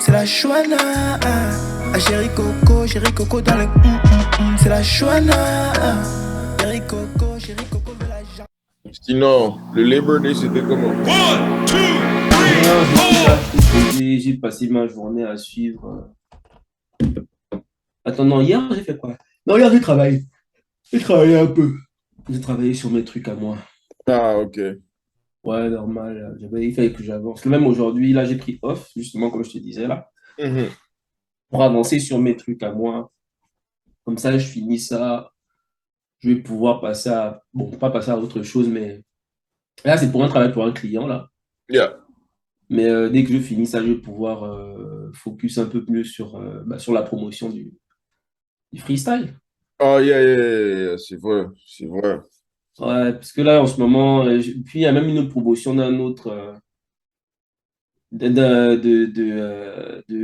C'est la chouana. Ah, chéri Coco dans le c'est la chouana. Chéri Coco veut la jambe. Sinon, le Labor Day, c'était comment? One, two, Non, je suis là, three, je suis posé, j'ai passé ma journée à suivre. Attends, non, hier, j'ai fait quoi? Non, hier, j'ai travaillé. J'ai travaillé un peu. J'ai travaillé sur mes trucs à moi. Ah, ok. Ouais, normal. Il fallait que j'avance. Parce que même aujourd'hui, là, j'ai pris off, justement, comme je te disais, là, Mhm. pour avancer sur mes trucs à moi. Comme ça, je finis ça. Je vais pouvoir passer à. Bon, pas passer à autre chose, mais là, c'est pour un travail pour un client, là. Yeah. Mais dès que je finis ça, je vais pouvoir focus un peu plus sur la promotion du freestyle. Oh, yeah, yeah, yeah, yeah, c'est vrai, c'est vrai. Ouais, parce que là, en ce moment, puis il y a même une autre promotion d'un autre, de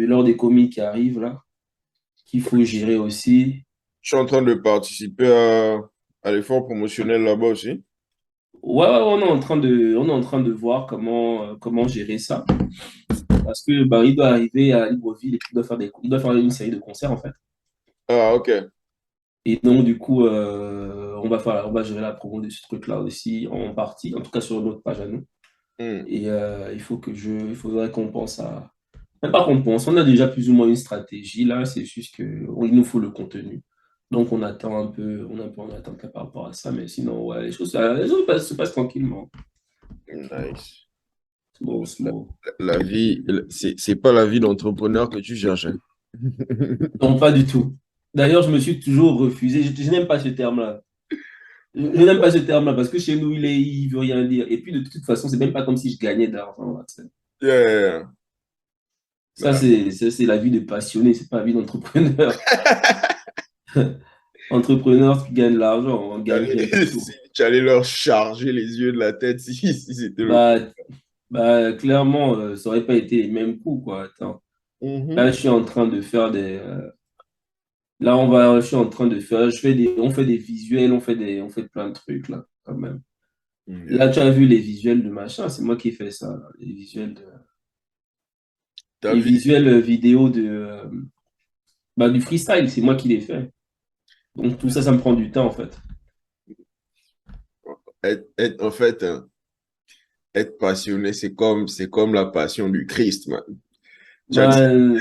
l'heure des comiques qui arrive là, qu'il faut gérer aussi. Je suis en train de participer à l'effort promotionnel là-bas aussi. Ouais, ouais, on est en train de voir comment gérer ça. Parce que bah, il doit arriver à Libreville et puis il doit faire une série de concerts en fait. Ah, ok. Et donc, du coup, on va gérer la promo de ce truc-là aussi, en partie, en tout cas sur notre page à nous. Hmm. Et il faudrait qu'on pense à. Même pas qu'on pense, on a déjà plus ou moins une stratégie là, c'est juste qu'il nous faut le contenu. Donc, on attend un peu, on est un peu en attente là par rapport à ça, mais sinon, ouais, les choses se passent tranquillement. Nice. Small, La, small. la vie, c'est pas la vie d'entrepreneur que tu cherchais. Non, pas du tout. D'ailleurs, je me suis toujours refusé, je n'aime pas ce terme-là. Je n'aime pas ce terme-là parce que chez nous, il veut rien dire. Et puis, de toute façon, c'est même pas comme si je gagnais de l'argent, là, tu sais. Yeah, yeah, yeah. Ça, c'est la vie de passionné, c'est pas la vie d'entrepreneur. Entrepreneur qui gagne de l'argent, on gagne rien du tout. Tu allais leur charger les yeux de la tête si c'était le cas. Bah, clairement, ça aurait pas été les mêmes coups, quoi. Attends. Là, Mhm. je suis en train de faire là, je suis en train de faire. On fait des visuels, on fait plein de trucs, là, quand même. Yeah. Là, tu as vu les visuels de machin, c'est moi qui ai fait ça, là. T'as Les vu, visuels vidéo du freestyle, c'est moi qui les fais. Donc, tout ça, ça me prend du temps, en fait. en fait, être passionné, c'est comme la passion du Christ, man. Tu acceptes, Ben,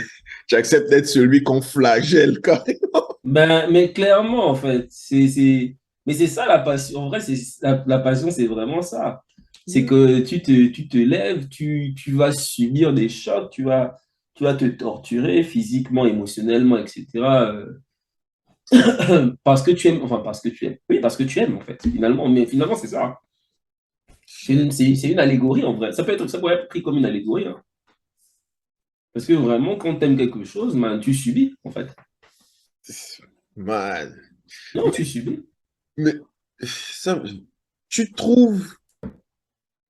tu acceptes d'être celui qu'on flagelle, carrément. mais clairement, en fait, mais c'est ça la passion. En vrai, la passion, c'est vraiment ça. C'est que tu te lèves, tu vas subir des chocs, tu vas te torturer physiquement, émotionnellement, etc. Parce que tu aimes, enfin, parce que tu aimes. Oui, parce que tu aimes, en fait, finalement. Mais finalement, c'est ça. C'est une allégorie, en vrai. Ça pourrait être pris comme une allégorie, hein. Parce que vraiment, quand tu aimes quelque chose, ben, tu subis, en fait. Man. Non, tu subis. Mais ça, tu trouves.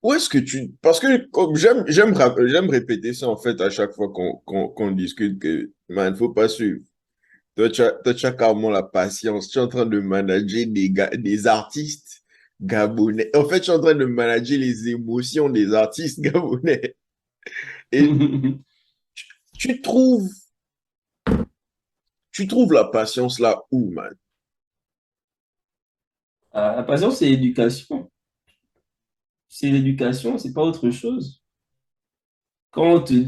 Où est-ce que tu. Parce que comme j'aime répéter ça en fait à chaque fois qu'on discute que, man, faut pas suivre. Toi, tu as carrément la patience. Tu es en train de manager des artistes gabonais. En fait, tu es en train de manager les émotions des artistes gabonais. Et tu trouves, tu trouves la patience là où, man? La patience, c'est l'éducation. C'est l'éducation, c'est pas autre chose. Quand tu es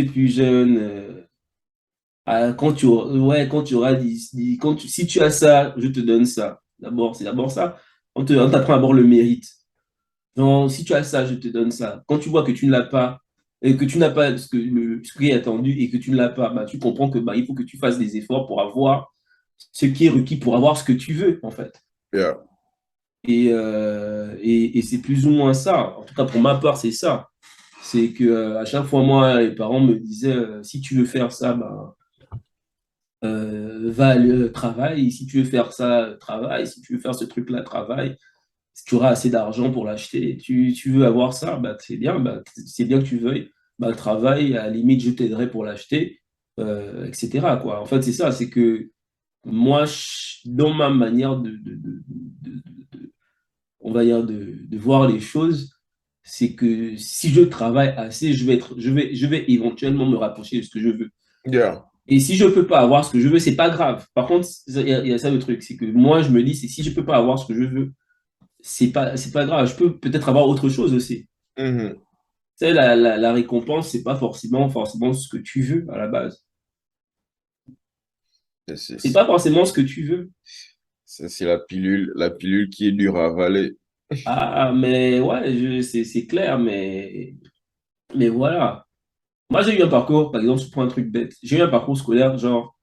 plus jeune, quand tu auras si tu as ça, je te donne ça. D'abord, c'est d'abord ça. On t'apprend d'abord le mérite. Donc, si tu as ça, je te donne ça. Quand tu vois que tu ne l'as pas, et que tu n'as pas ce qui est attendu et que tu ne l'as pas, bah, tu comprends que bah, il faut que tu fasses des efforts pour avoir ce qui est requis pour avoir ce que tu veux, en fait. Yeah. Et c'est plus ou moins ça. En tout cas, pour ma part, c'est ça. C'est que à chaque fois, moi, les parents me disaient, si tu veux faire ça, ben, va travaille. Si tu veux faire ça, travaille. Si tu veux faire ce truc-là, travaille. Si tu auras assez d'argent pour l'acheter, tu veux avoir ça, bah, c'est bien que tu veuilles. Bah, travaille, à la limite, je t'aiderai pour l'acheter, etc., quoi. En fait, c'est ça. C'est que moi, dans ma manière on va dire, de voir les choses, c'est que si je travaille assez, je vais éventuellement me rapprocher de ce que je veux. Yeah. Et si je ne peux pas avoir ce que je veux, c'est pas grave. Par contre, il y a ça le truc, c'est que moi, je me dis, c'est si je ne peux pas avoir ce que je veux, c'est pas grave. Je peux peut-être avoir autre chose aussi. Mhm. Tu sais, la récompense, c'est pas forcément ce que tu veux à la base. C'est C'est c'est- pas forcément ce que tu veux. c'est la pilule qui est dure à avaler. Ah, mais ouais, c'est clair, mais voilà. Moi, j'ai eu un parcours, par exemple, pour un truc bête, j'ai eu un parcours scolaire, genre,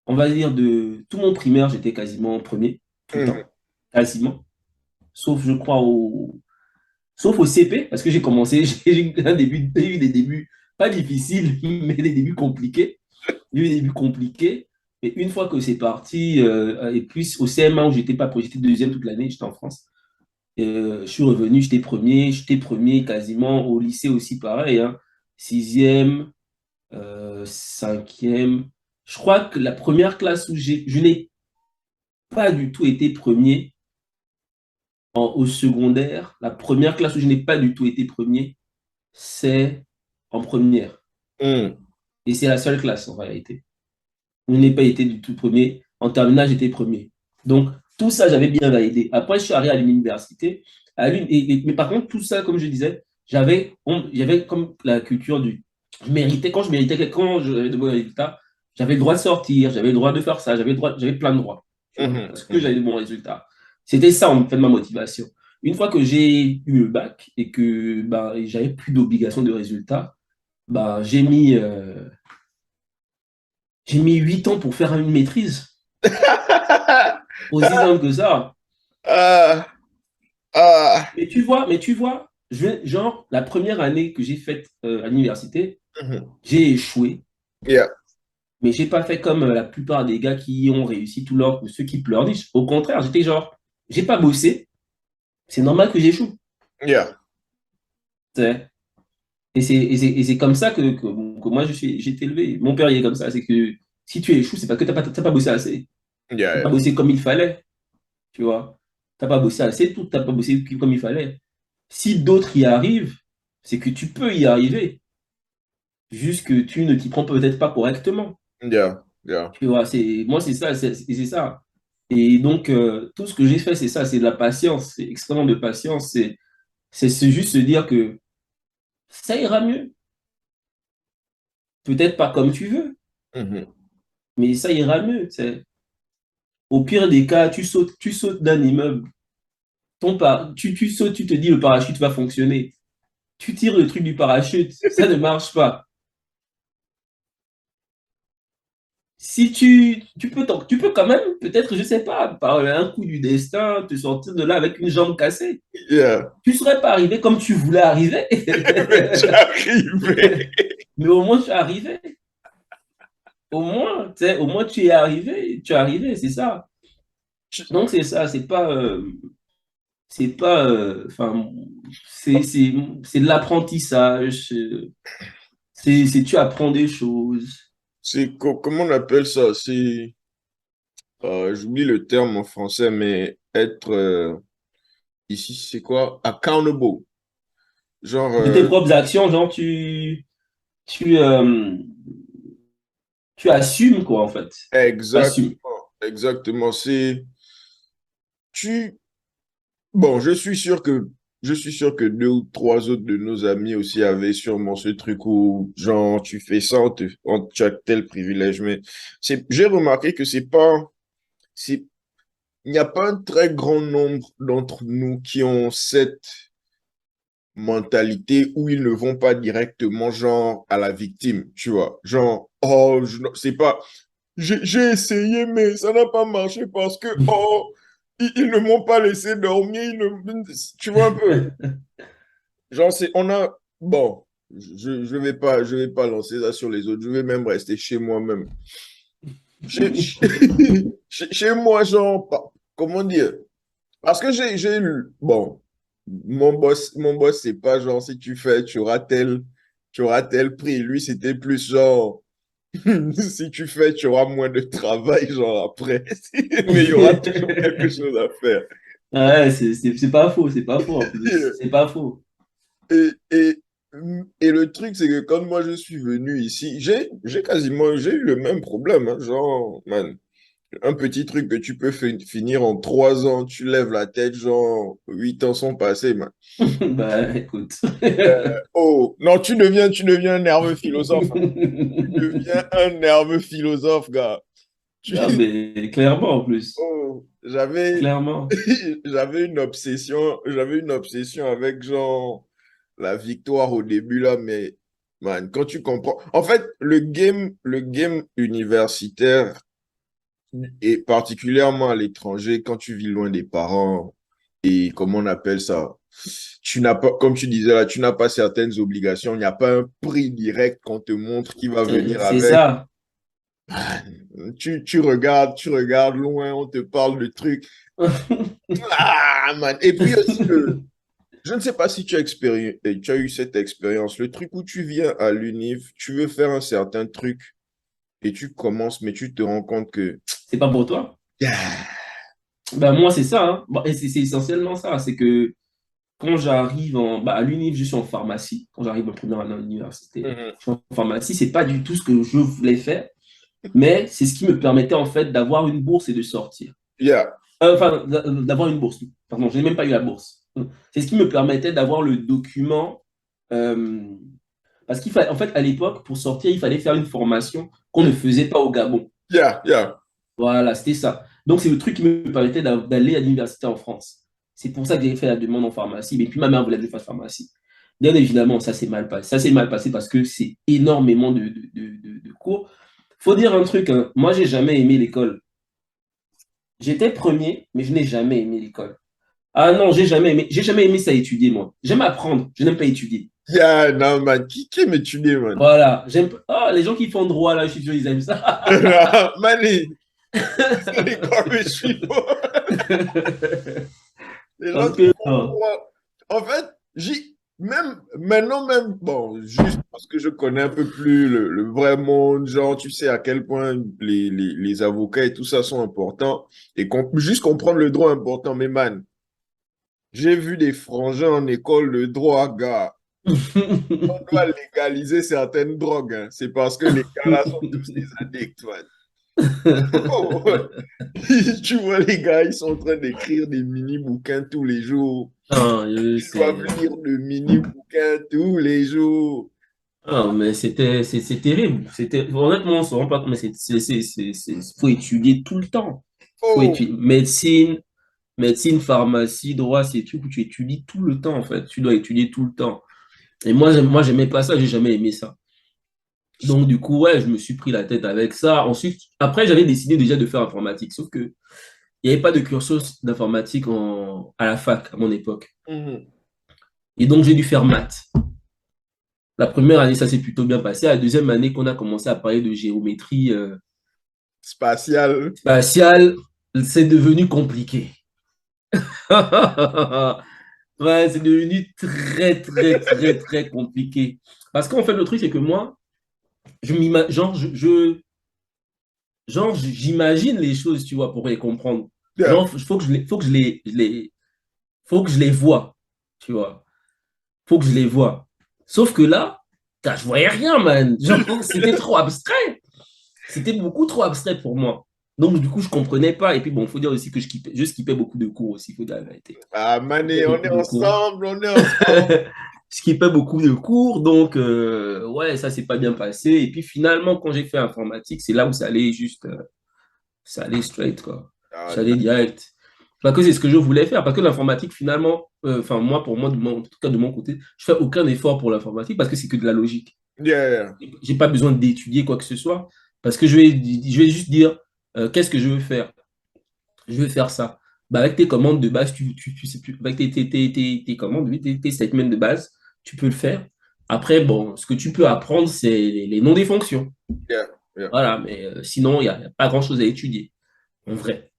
on va dire, de tout mon primaire, j'étais quasiment premier, tout le temps, Mhm. quasiment. Sauf, je crois, sauf au CP, parce que j'ai commencé, j'ai eu des débuts pas difficiles, mais des débuts compliqués. J'ai eu des débuts compliqués. Et une fois que c'est parti, et puis au CM1 où j'étais deuxième toute l'année, j'étais en France. Je suis revenu, j'étais premier quasiment au lycée aussi, pareil, hein. Sixième, cinquième. Je crois que la première classe où je n'ai pas du tout été premier au secondaire, la première classe où je n'ai pas du tout été premier, c'est en première. Mhm. Et c'est la seule classe en réalité. Je n'ai pas été du tout premier. En terminale, j'étais premier. Donc, tout ça, j'avais bien validé. Après, je suis arrivé à l'université. Mais par contre, tout ça, comme je disais, j'avais comme la culture du. Je méritais, quand j'avais de bons résultats, j'avais le droit de sortir, j'avais le droit de faire ça, j'avais plein de droits. Tu vois, Mhm. parce que Mhm. j'avais de bons résultats. C'était ça, en fait, ma motivation. Une fois que j'ai eu le bac et que bah, j'avais plus d'obligation de résultats, bah, j'ai mis 8 ans pour faire une maîtrise. Aussi simple que ça. Ah, ah. Mais tu vois, genre, la première année que j'ai faite à l'université, Mhm. j'ai échoué. Yeah. Mais j'ai pas fait comme la plupart des gars qui ont réussi tout leur, ceux qui pleurnichent. Au contraire, j'étais genre, j'ai pas bossé, c'est normal que j'échoue. Yeah. Tu sais. Et c'est comme ça que moi, j'ai été élevé. Mon père, il est comme ça. C'est que si tu échoues, c'est parce que t'as pas bossé assez. Yeah. T'as pas Yeah. bossé comme il fallait. Tu vois. T'as pas bossé assez, tout, t'as pas bossé comme il fallait. Si d'autres y arrivent, c'est que tu peux y arriver. Juste que tu ne t'y prends peut-être pas correctement. Yeah. Yeah. Tu vois, moi, c'est ça, c'est ça. Et donc, tout ce que j'ai fait, c'est ça, c'est de la patience, c'est extrêmement de patience. C'est juste se dire que ça ira mieux. Peut-être pas comme tu veux, Mhm. mais ça ira mieux. Tu sais. Au pire des cas, tu sautes d'un immeuble, tu sautes, tu te dis le parachute va fonctionner. Tu tires le truc du parachute, ça ne marche pas. Si tu peux quand même, peut-être, je sais pas, par un coup du destin, te sortir de là avec une jambe cassée. Yeah. Tu ne serais pas arrivé comme tu voulais arriver, J'arrivais. mais au moins tu es arrivé. Au moins tu es arrivé, c'est ça. Donc c'est ça, c'est pas, enfin, c'est de l'apprentissage, tu apprends des choses. Comment on appelle ça? J'oublie le terme en français, mais être ici, c'est quoi? Accountable. Genre, De tes propres actions, genre tu, euh, tu assumes quoi en fait. Tu assumes. exactement, exactement. Tu, bon, je suis sûr que deux ou trois autres de nos amis aussi avaient sûrement ce truc où, genre, tu fais ça, tu as tel privilège, mais j'ai remarqué que c'est, il n'y a pas un très grand nombre d'entre nous qui ont cette mentalité où ils ne vont pas directement, genre, à la victime, tu vois. Genre, oh, c'est pas, j'ai essayé, mais ça n'a pas marché parce que, oh, ils ne m'ont pas laissé dormir, tu vois un peu. Genre, on a, bon, je vais pas lancer ça sur les autres, je vais même rester chez moi-même. Chez, chez moi, genre, comment dire? Parce que j'ai eu, bon, mon boss, c'est pas genre, si tu fais, tu auras tel prix. Lui, c'était plus genre, si tu fais, tu auras moins de travail, genre après. Mais il y aura toujours quelque chose à faire. Ouais, c'est pas faux en plus. C'est pas faux. et, et le truc, c'est que quand moi je suis venu ici, j'ai eu le même problème, hein, genre, man, un petit truc que tu peux finir en 3 ans, tu lèves la tête, genre, 8 ans sont passés, man. Bah, écoute. Oh, non, tu deviens un nerveux philosophe, hein. Tu deviens un nerveux philosophe, gars. Tu, Ah, mais clairement, en plus. oh, j'avais, Clairement. j'avais une obsession avec, genre, la victoire au début, là, mais, man, quand tu comprends. En fait, le game universitaire, et particulièrement à l'étranger, quand tu vis loin des parents, et comment on appelle ça? Tu n'as pas, comme tu disais là, tu n'as pas certaines obligations. Il n'y a pas un prix direct qu'on te montre qui va venir C'est avec. ça. Tu regardes loin, on te parle de trucs. Ah, man. Et puis aussi, je ne sais pas si tu as eu cette expérience. Le truc où tu viens à l'UNIF, tu veux faire un certain truc et tu commences, mais tu te rends compte que C'est pas pour toi? ah, Ben, moi, c'est ça, hein. Bon, et c'est essentiellement ça. C'est que quand j'arrive à l'UNIF, je suis en pharmacie. Quand j'arrive en première année à l'université, mhm. je suis en pharmacie. C'est pas du tout ce que je voulais faire, mais c'est ce qui me permettait en fait d'avoir une bourse et de sortir. Yeah, Enfin, d'avoir une bourse. Pardon, je n'ai même pas eu la bourse. C'est ce qui me permettait d'avoir le document. euh, Parce qu'il fallait, en fait, à l'époque, pour sortir, il fallait faire une formation qu'on ne faisait pas au Gabon. yeah, yeah. Voilà, c'était ça. Donc, c'est le truc qui me permettait d'aller à l'université en France. C'est pour ça que j'ai fait la demande en pharmacie. Et puis, ma mère voulait que je fasse pharmacie. Bien évidemment, ça s'est mal passé. Ça s'est mal passé parce que c'est énormément de cours. Faut dire un truc, hein. Moi, j'ai jamais aimé l'école. J'étais premier, mais je n'ai jamais aimé l'école. Ah non, j'ai jamais aimé ça étudier, moi. J'aime apprendre, je n'aime pas étudier. Yeah, non, man. Qui aime étudier, man? Voilà, j'aime. Ah, les gens qui font droit, là, je suis sûr, ils aiment ça. Mani, c'est quoi me suivre? Les gens Parce qui que, font droit. En fait, même maintenant, même, bon, juste parce que je connais un peu plus le vrai monde, genre, tu sais à quel point les avocats et tout ça sont importants, et juste comprendre le droit est important, mais man, j'ai vu des frangins en école de droit, gars. On doit légaliser certaines drogues, hein. C'est parce que les gars là sont tous des addicts, man. Oh, ouais. Tu vois, les gars, ils sont en train d'écrire des mini-bouquins tous les jours. ah, Ils doivent lire de mini-bouquins tous les jours. mais c'est terrible. Honnêtement, on se rend pas compte, mais faut étudier tout le temps. Faut Oh, étudier médecine, pharmacie, droit, c'est des trucs où tu étudies tout le temps, en fait. Tu dois étudier tout le temps. Et moi, j'aimais pas ça, j'ai jamais aimé ça. Donc, du coup, ouais, je me suis pris la tête avec ça. Ensuite, après, j'avais décidé déjà de faire informatique, sauf que il n'y avait pas de cursus d'informatique à la fac à mon époque. mhm. Et donc, j'ai dû faire maths. La première année, ça s'est plutôt bien passé. La deuxième année, qu'on a commencé à parler de géométrie Spatial. spatiale, c'est devenu compliqué. Ouais, c'est devenu très, très, très, très compliqué. Parce qu'en fait, le truc, c'est que moi, genre, j'imagine les choses, tu vois, pour les comprendre. Yeah. Genre, faut que je les vois, tu vois. Faut que je les vois. Sauf que là, je voyais rien, man. Genre, c'était trop abstrait. C'était beaucoup trop abstrait pour moi. Donc, du coup, je comprenais pas. Et puis, bon, il faut dire aussi que je skippais beaucoup de cours aussi, il faut dire la vérité. Ah, Je skippais mané, on beaucoup est de cours. ensemble, on est ensemble. Je skippais beaucoup de cours, donc ouais, ça s'est pas bien passé. Et puis finalement, quand j'ai fait informatique, c'est là où ça allait juste, ça allait straight, quoi. Ah, Ça allait direct. Parce que c'est ce que je voulais faire. Parce que l'informatique, finalement, enfin, moi, pour moi, en tout cas de mon côté, je fais aucun effort pour l'informatique parce que c'est que de la logique. yeah. J'ai pas besoin d'étudier quoi que ce soit parce que je vais juste dire qu'est-ce que je veux faire. Je veux faire ça. Bah, avec tes commandes de base, tu sais, avec tes commandes, oui, tes statements de base, tu peux le faire. Après, bon, ce que tu peux apprendre, c'est les noms des fonctions. Yeah. Yeah. Voilà, mais sinon, il n'y a pas grand-chose à étudier, en vrai.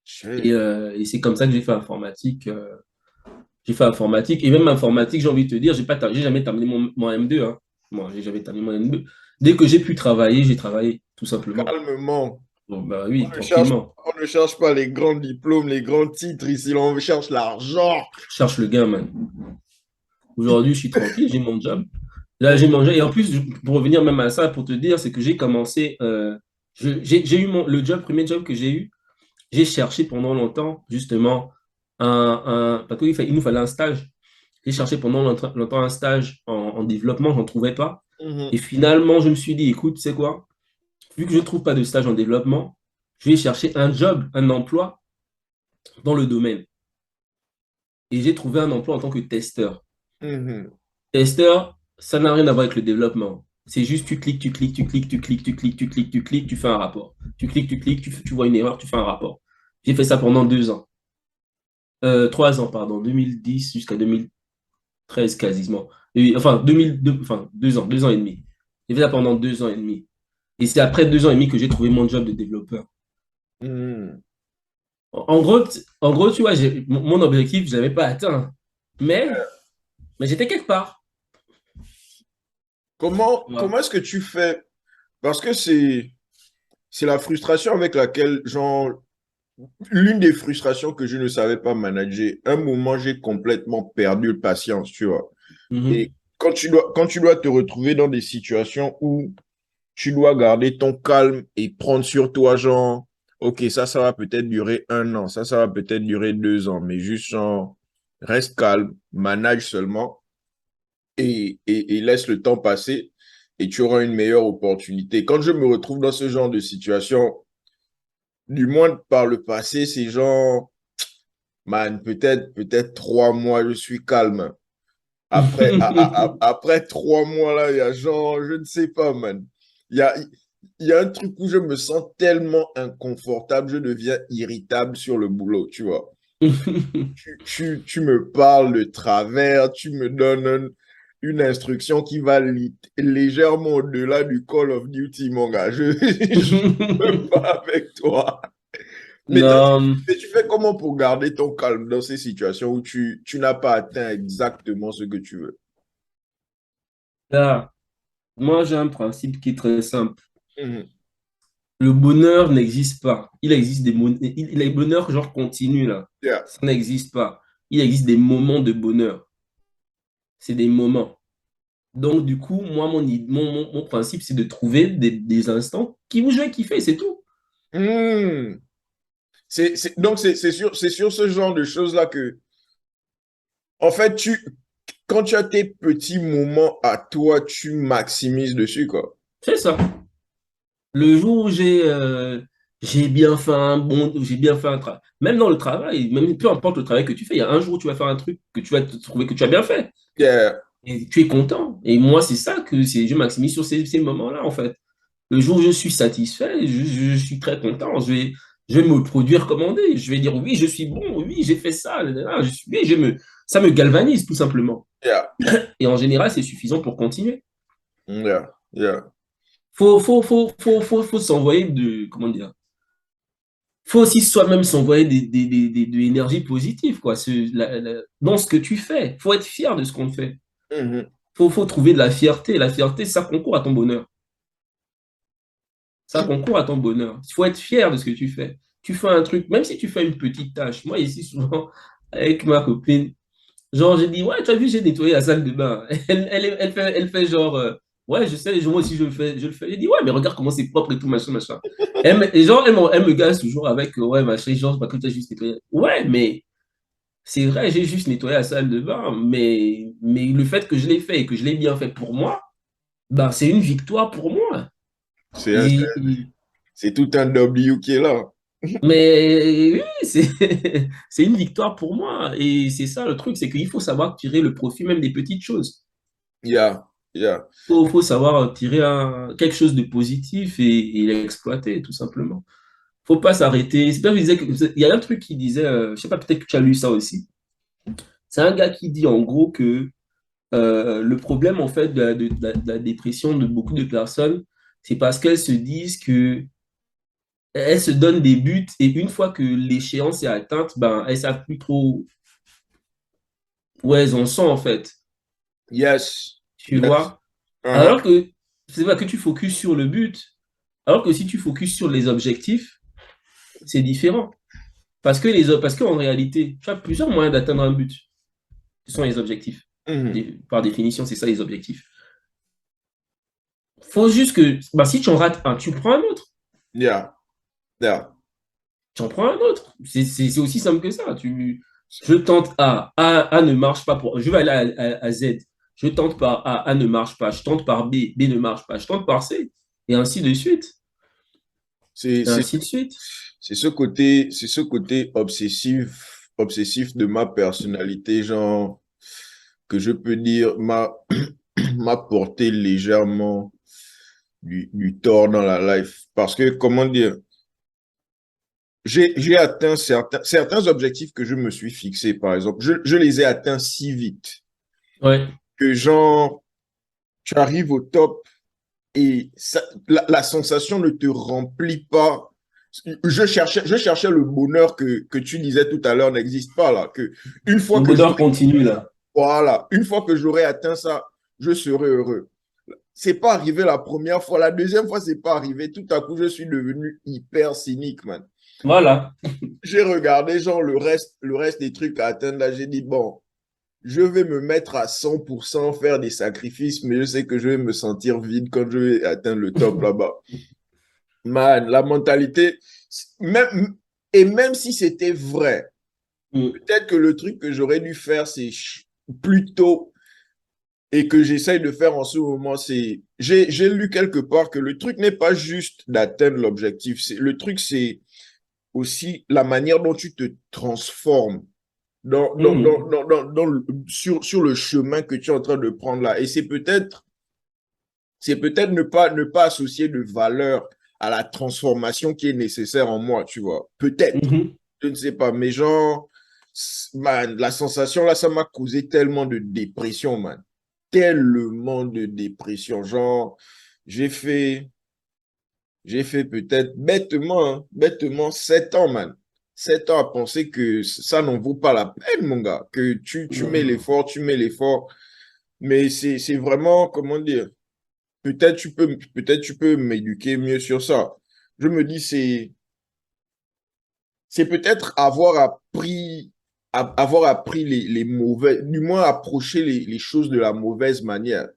Shit. Et c'est comme ça que j'ai fait informatique. J'ai fait informatique. Et même informatique, j'ai envie de te dire, j'ai jamais terminé mon M2. Hein. Moi, j'ai jamais terminé mon M2. Dès que j'ai pu travailler, j'ai travaillé, tout simplement. Calmement. Bon, bah oui, On ne cherche, tranquillement. on ne cherche pas les grands diplômes, les grands titres ici, on cherche l'argent. Je cherche le gain, man. Aujourd'hui, je suis tranquille, j'ai mon job. Là, j'ai mangé. Et en plus, pour revenir même à ça, pour te dire, c'est que j'ai commencé. J'ai eu le premier job que j'ai eu. J'ai cherché pendant longtemps, justement, parce qu'il nous fallait un stage. J'ai cherché pendant longtemps un stage en développement, je n'en trouvais pas. Mhm. Et finalement, je me suis dit, écoute, tu sais quoi? Vu que je ne trouve pas de stage en développement, je vais chercher un job, un emploi dans le domaine. Et j'ai trouvé un emploi en tant que testeur. Mhm. Testeur, ça n'a rien à voir avec le développement. C'est juste tu cliques, tu cliques, tu cliques, tu cliques, tu cliques, tu cliques, tu cliques, tu fais un rapport. Tu cliques, tu cliques, tu vois une erreur, tu fais un rapport. J'ai fait ça pendant 2 ans. 3 ans, pardon, 2010 jusqu'à 2013 quasiment. Enfin, 2002, enfin, 2 ans, 2 ans et demi. J'ai fait ça pendant 2 ans et demi. Et c'est après 2 ans et demi que j'ai trouvé mon job de développeur. Mhm. En gros, tu vois, mon objectif, je ne l'avais pas atteint. Mais, mais j'étais quelque part. Ouais. Comment est-ce que tu fais? Parce que c'est la frustration avec laquelle, genre, l'une des frustrations que je ne savais pas manager. Un moment, j'ai complètement perdu le patience, tu vois. Et Mhm. quand tu dois te retrouver dans des situations où tu dois garder ton calme et prendre sur toi, genre, OK, ça va peut-être durer 1 an, ça va peut-être durer 2 ans, mais juste, genre, reste calme, manage seulement et laisse le temps passer et tu auras une meilleure opportunité. Quand je me retrouve dans ce genre de situation, du moins par le passé, c'est genre, man, peut-être 3 mois, je suis calme. Après 3 mois, là, il y a genre, je ne sais pas, man. Il y a un truc où je me sens tellement inconfortable, je deviens irritable sur le boulot, tu vois. Tu me parles de travers, tu me donnes une instruction qui va légèrement au-delà du Call of Duty, mon gars. Je peux pas avec toi. Mais toi, Non, tu fais comment pour garder ton calme dans ces situations où tu n'as pas atteint exactement ce que tu veux? là, moi j'ai un principe qui est très simple. Mhm. Le bonheur n'existe pas. Il existe le bonheur genre continu là. Yeah. Ça n'existe pas. Il existe des moments de bonheur. C'est des moments. Donc du coup, moi mon principe c'est de trouver des instants où je vais kiffer, c'est tout. Hmm. Donc, c'est sur ce genre de choses-là que, en fait, quand tu as tes petits moments à toi, tu maximises dessus, quoi. C'est ça. Le jour où j'ai bien fait j'ai bien fait un travail, même dans le travail, même peu importe le travail que tu fais, il y a un jour où tu vas faire un truc que tu vas te trouver que tu as bien fait Yeah. et tu es content. Et moi, c'est ça que je maximise sur ces moments-là, en fait. Le jour où je suis satisfait, je suis très content. Je vais me produire commandé. Je vais dire oui, je suis bon, oui, j'ai fait ça, là, là, là, oui, ça me galvanise tout simplement. Yeah. Et en général, c'est suffisant pour continuer. Yeah. Yeah. Faut s'envoyer comment dire, faut aussi soi-même s'envoyer de l'énergie positive, quoi. Dans ce que tu fais. Faut être fier de ce qu'on fait. Mhm. Faut trouver de la fierté. La fierté, ça concourt à ton bonheur. Ça concourt à ton bonheur. Il faut être fier de ce que tu fais. Tu fais un truc, même si tu fais une petite tâche. Moi, ici, souvent, avec ma copine, genre, j'ai dit, ouais, tu as vu, j'ai nettoyé la salle de bain. Elle fait genre, ouais, je sais, moi aussi, je le fais. J'ai dit, ouais, mais regarde comment c'est propre et tout, machin, machin. Et genre, elle me gaze toujours avec, ouais, machin, genre, parce que tu as juste nettoyé. Ouais, mais c'est vrai, j'ai juste nettoyé la salle de bain, mais le fait que je l'ai fait et que je l'ai bien fait pour moi, ben, c'est une victoire pour moi. C'est un- Et, c'est tout un W qui est là. mais oui, c'est une victoire pour moi. Et c'est ça le truc, c'est qu'il faut savoir tirer le profit même des petites choses. Yeah. Yeah. Faut savoir tirer quelque chose de positif et l'exploiter, tout simplement. Faut pas s'arrêter. C'est pas que je disais il y a un truc qui disait, je sais pas, peut-être que tu as lu ça aussi. C'est un gars qui dit en gros que le problème en fait de la dépression de beaucoup de personnes, c'est parce qu'elles se disent que elles se donnent des buts et une fois que l'échéance est atteinte, ben elles savent plus trop où elles en sont en fait. Yes. Tu Yes. vois? Uh-huh. Alors que c'est pas que tu focuses sur le but, alors que si tu focuses sur les objectifs, c'est différent. Parce qu'en réalité, tu as plusieurs moyens d'atteindre un but. Ce sont les objectifs. Mhm. Par définition, c'est ça les objectifs. Faut juste que, bah, si tu en rates un, tu prends un autre. Yeah, yeah. Tu en prends un autre. C'est aussi simple que ça. Je tente A ne marche pas pour. Je vais aller à Z. Je tente par A ne marche pas. Je tente par B ne marche pas. Je tente par C. Et ainsi de suite. C'est, Et c'est, ainsi de suite. c'est ce côté obsessif de ma personnalité, genre, que je peux dire m'a porté légèrement du tort dans la life. Parce que, comment dire, j'ai atteint certains objectifs que je me suis fixés, par exemple. Je les ai atteints si vite Ouais. que, genre, tu arrives au top et la sensation ne te remplit pas. Je cherchais le bonheur que tu disais tout à l'heure n'existe pas là. Que une fois Le que bonheur j'aurai, continue là. voilà, une fois que j'aurai atteint ça, je serai heureux. C'est pas arrivé la première fois. La deuxième fois, c'est pas arrivé. Tout à coup, je suis devenu hyper cynique, man. Voilà. J'ai regardé, genre, le reste des trucs à atteindre. Là, j'ai dit, bon, je vais me mettre à 100%, faire des sacrifices, mais je sais que je vais me sentir vide quand je vais atteindre le top là-bas. Man, la mentalité, même, et même si c'était vrai, Mm. peut-être que le truc que j'aurais dû faire, c'est plutôt, et que j'essaye de faire en ce moment, c'est, j'ai lu quelque part que le truc n'est pas juste d'atteindre l'objectif. Le truc, c'est aussi la manière dont tu te transformes Mm. sur le chemin que tu es en train de prendre là. Et c'est peut-être ne pas associer de valeur à la transformation qui est nécessaire en moi, tu vois. Peut-être, Mhm. je ne sais pas, mais genre, man, la sensation là, ça m'a causé tellement de dépression, man. Tellement de dépression. Genre, j'ai fait, j'ai fait peut-être bêtement 7 ans, man. 7 ans à penser que ça n'en vaut pas la peine, mon gars. Que tu mets Non. l'effort, mais c'est vraiment, comment dire, peut-être tu peux m'éduquer mieux sur ça. Je me dis, c'est peut-être avoir appris les mauvais, du moins approcher les choses de la mauvaise manière.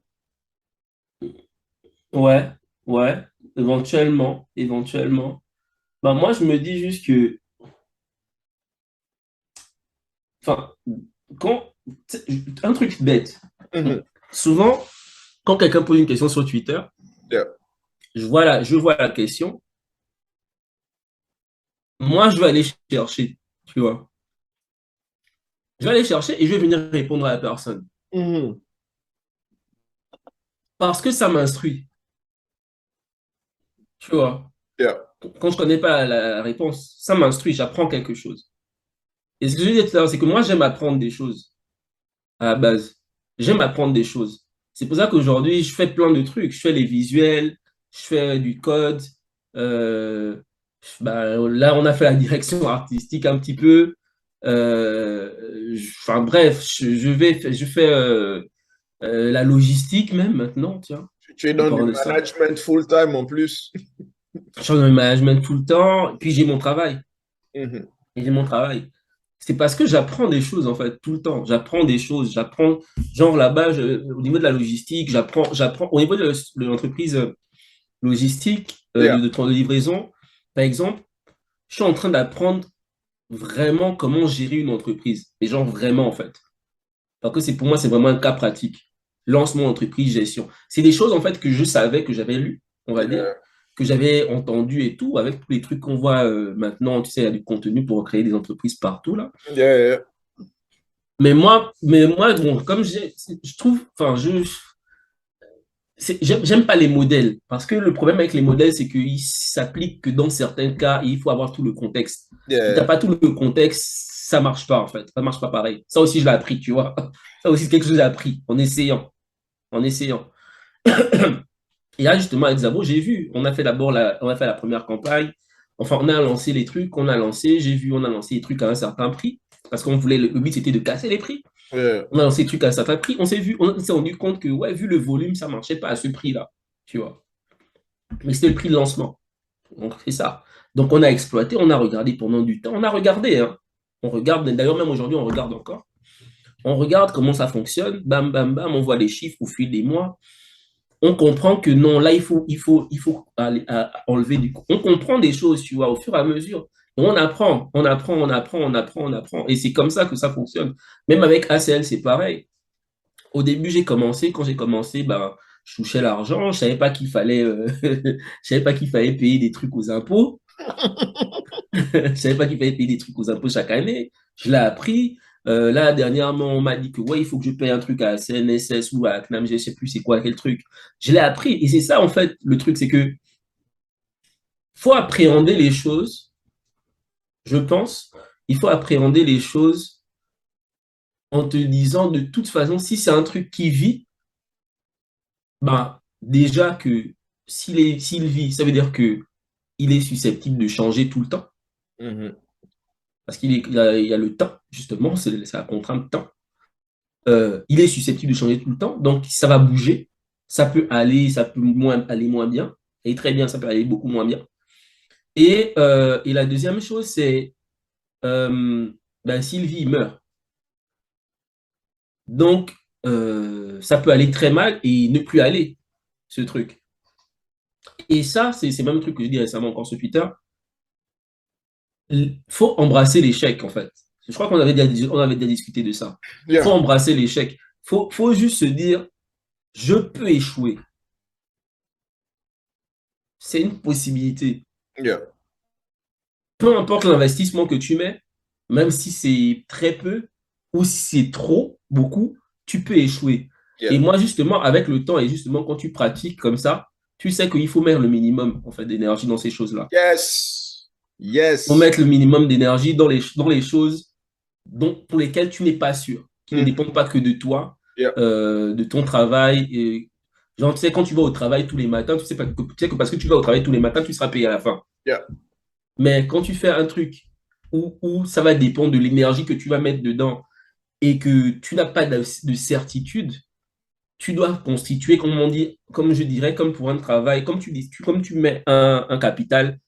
Ouais, ouais, éventuellement, éventuellement. Bah, moi, je me dis juste que, enfin, quand, un truc bête. Mhm. Souvent, quand quelqu'un pose une question sur Twitter, Yeah. je vois la question, moi, je vais aller chercher, tu vois. Je vais aller chercher et je vais venir répondre à la personne. Mhm. Parce que ça m'instruit, tu vois. Yeah. Quand je ne connais pas la réponse, ça m'instruit, j'apprends quelque chose. Et ce que je veux dire tout à l'heure, c'est que moi, j'aime apprendre des choses à la base. J'aime apprendre des choses. C'est pour ça qu'aujourd'hui, je fais plein de trucs. Je fais les visuels, je fais du code. Euh, bah, là, on a fait la direction artistique un petit peu. Enfin bref, je fais la logistique même maintenant, tiens. Tu es En dans du parlant de ça. management full-time en plus. Je suis dans le management tout le temps, puis j'ai mon travail. Mhm. Et j'ai mon travail. C'est parce que j'apprends des choses, en fait, tout le temps. J'apprends des choses. J'apprends, genre là-bas, au niveau de la logistique, j'apprends, au niveau de l'entreprise logistique, Yeah. de livraison, par exemple, je suis en train d'apprendre vraiment comment gérer une entreprise. Mais genre vraiment, en fait. Parce que pour moi, c'est vraiment un cas pratique. Lancement d'entreprise, gestion. C'est des choses, en fait, que je savais, que j'avais lu, on va dire, Yeah. que j'avais entendu et tout, avec tous les trucs qu'on voit maintenant. Tu sais, il y a du contenu pour créer des entreprises partout, là. Yeah, yeah. Mais moi, bon, comme je trouve, enfin, j'aime pas les modèles. Parce que le problème avec les modèles, c'est qu'ils s'appliquent que dans certains cas, et il faut avoir tout le contexte. Si t'as Yeah. pas tout le contexte, ça marche pas, en fait. Ça marche pas pareil. Ça aussi, je l'ai appris, tu vois. Ça aussi, c'est quelque chose que j'ai appris en essayant. En essayant. Et là, justement, avec Zabo, j'ai vu. On a fait la première campagne. Enfin, on a lancé les trucs, on a lancé. J'ai vu, on a lancé les trucs à un certain prix. Parce qu'on voulait, le but, c'était de casser les prix. Yeah. On a lancé les trucs à un certain prix. On s'est rendu compte que, ouais, vu le volume, ça ne marchait pas à ce prix-là. Tu vois. Mais c'était le prix de lancement. Donc, c'est ça. Donc, on a exploité, on a regardé pendant du temps. On a regardé, hein. On regarde, d'ailleurs, même aujourd'hui, on regarde encore. On regarde comment ça fonctionne, bam, bam, bam, on voit les chiffres au fil des mois. On comprend que non, là, il faut enlever du coup. On comprend des choses, tu vois, au fur et à mesure. Et on apprend, on apprend, on apprend, on apprend, on apprend. Et c'est comme ça que ça fonctionne. Même avec ACL, c'est pareil. Au début, quand j'ai commencé, ben, je touchais l'argent, je savais pas qu'il fallait, je savais pas qu'il fallait payer des trucs aux impôts. Je savais pas qu'il fallait payer des trucs aux impôts chaque année. Je l'ai appris. Là, dernièrement, on m'a dit que ouais, il faut que je paye un truc à CNSS ou à CNAM, je sais plus c'est quoi, quel truc. Je l'ai appris. Et c'est ça, en fait, le truc, c'est que faut appréhender les choses, je pense, il faut appréhender les choses en te disant de toute façon, si c'est un truc qui vit, bah, déjà que s'il vit, ça veut dire que il est susceptible de changer tout le temps. Mhm. Parce il y a le temps, justement, c'est la contrainte temps. Il est susceptible de changer tout le temps, donc ça va bouger. Ça peut aller, ça peut aller moins bien. Et très bien, ça peut aller beaucoup moins bien. Et la deuxième chose, c'est ben, Sylvie meurt. Donc, ça peut aller très mal et ne plus aller, ce truc. Et ça, c'est même le truc que je dis récemment encore sur Twitter. Il faut embrasser l'échec, en fait. Je crois on avait déjà discuté de ça. Il faut Yeah, embrasser l'échec. Faut juste se dire, je peux échouer. C'est une possibilité. yeah, Peu importe l'investissement que tu mets, même si c'est très peu ou si c'est trop, beaucoup, tu peux échouer. yeah. Et moi, justement, avec le temps et justement, quand tu pratiques comme ça, tu sais qu'il faut mettre le minimum en fait, d'énergie dans ces choses-là. Yes, Il faut yes. mettre le minimum d'énergie dans les choses pour lesquelles tu n'es pas sûr, qui ne Mhm. dépendent pas que de toi, Yeah, de ton travail. Et, genre, tu sais, quand tu vas au travail tous les matins, tu sais que parce que tu vas au travail tous les matins, tu seras payé à la fin. yeah, Mais quand tu fais un truc où ça va dépendre de l'énergie que tu vas mettre dedans et que tu n'as pas de certitude, tu dois constituer, comme on dit, comme je dirais, comme pour un travail, comme tu dis, comme tu mets un capital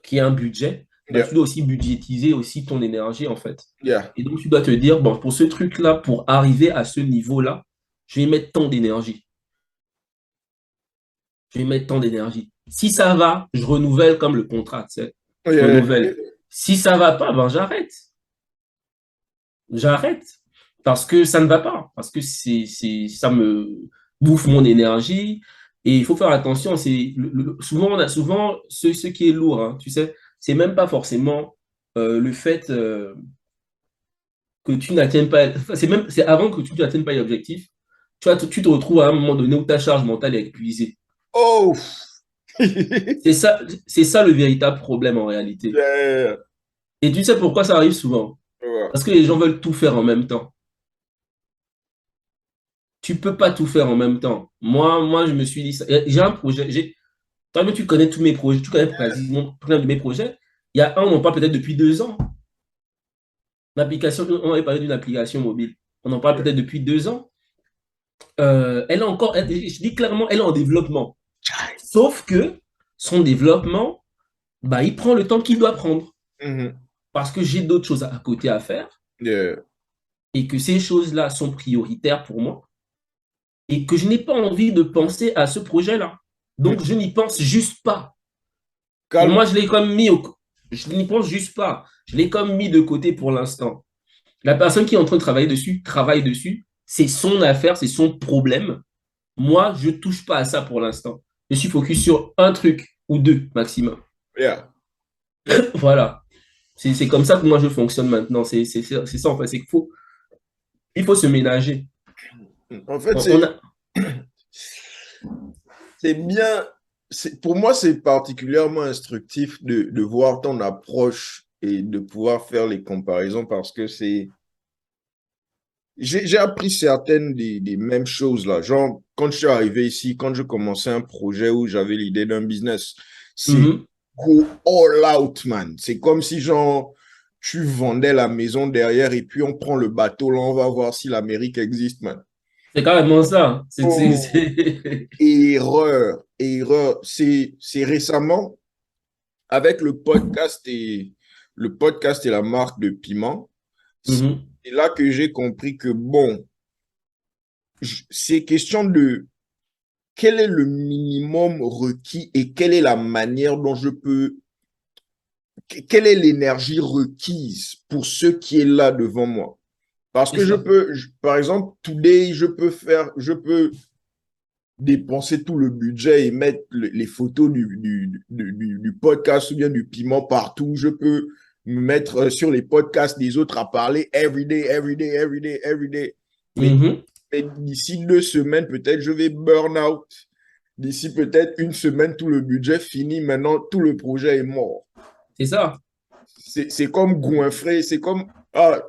qui est un budget, bah, yeah, tu dois aussi budgétiser aussi ton énergie, en fait. yeah. Et donc, tu dois te dire, bon, pour ce truc-là, pour arriver à ce niveau-là, je vais mettre tant d'énergie. Je vais mettre tant d'énergie. Si ça va, je renouvelle comme le contrat, tu sais. Je Yeah. renouvelle. Si ça va pas, ben j'arrête. J'arrête parce que ça ne va pas, parce que ça me bouffe mon énergie. Et il faut faire attention. Souvent, souvent ce qui est lourd, hein, tu sais, c'est même pas forcément le fait que tu n'atteignes pas, enfin, c'est avant que tu n'atteignes pas l'objectif. Tu te retrouves à un moment donné où ta charge mentale est épuisée. Oh. C'est ça le véritable problème en réalité. Yeah. Et tu sais pourquoi ça arrive souvent? Ouais. Parce que les gens veulent tout faire en même temps. Tu peux pas tout faire en même temps. Moi, je me suis dit, j'ai un projet. Toi, tu connais tous mes projets, tu connais quasiment plein de mes projets. Il y a un, on en parle peut-être depuis 2 ans. L'application, on avait parlé d'une application mobile. On en parle Yeah. peut-être depuis 2 ans. Elle est encore, je dis clairement, elle est en développement. Sauf que son développement, bah, il prend le temps qu'il doit prendre. Mhm. Parce que j'ai d'autres choses à côté à faire Yeah. et que ces choses-là sont prioritaires pour moi et que je n'ai pas envie de penser à ce projet-là. Donc, je n'y pense juste pas. Et Calme. moi, je n'y pense juste pas. Je l'ai comme mis de côté pour l'instant. La personne qui est en train de travailler dessus, travaille dessus. C'est son affaire, c'est son problème. Moi, je ne touche pas à ça pour l'instant. Je suis focus sur un truc ou deux maximum. Yeah. Voilà. C'est comme ça que moi, je fonctionne maintenant. C'est ça, en fait. Il faut se ménager. En fait, On a... c'est bien. Pour moi, c'est particulièrement instructif de voir ton approche et de pouvoir faire les comparaisons parce que j'ai appris certaines des mêmes choses là. Genre, quand je suis arrivé ici, quand je commençais un projet où j'avais l'idée d'un business, c'est Mhm. go all out, man. C'est comme si, genre, tu vendais la maison derrière et puis on prend le bateau, là, on va voir si l'Amérique existe, man. C'est carrément ça. Oh, erreur, erreur. C'est récemment, avec le podcast et la marque de piment, Mhm. c'est là que j'ai compris que, bon, c'est question de quel est le minimum requis et quelle est la manière dont je peux, quelle est l'énergie requise pour ce qui est là devant moi. Parce C'est que ça. par exemple, today, je peux dépenser tout le budget et mettre les photos du podcast ou bien du piment partout. Je peux me mettre sur les podcasts des autres à parler every day, every day, every day, every day. Mais, Mhm. mais d'ici 2 semaines, peut-être, je vais burn out. D'ici peut-être une semaine, tout le budget fini. Maintenant, tout le projet est mort. C'est ça. C'est comme goinfrer. C'est comme... Ah,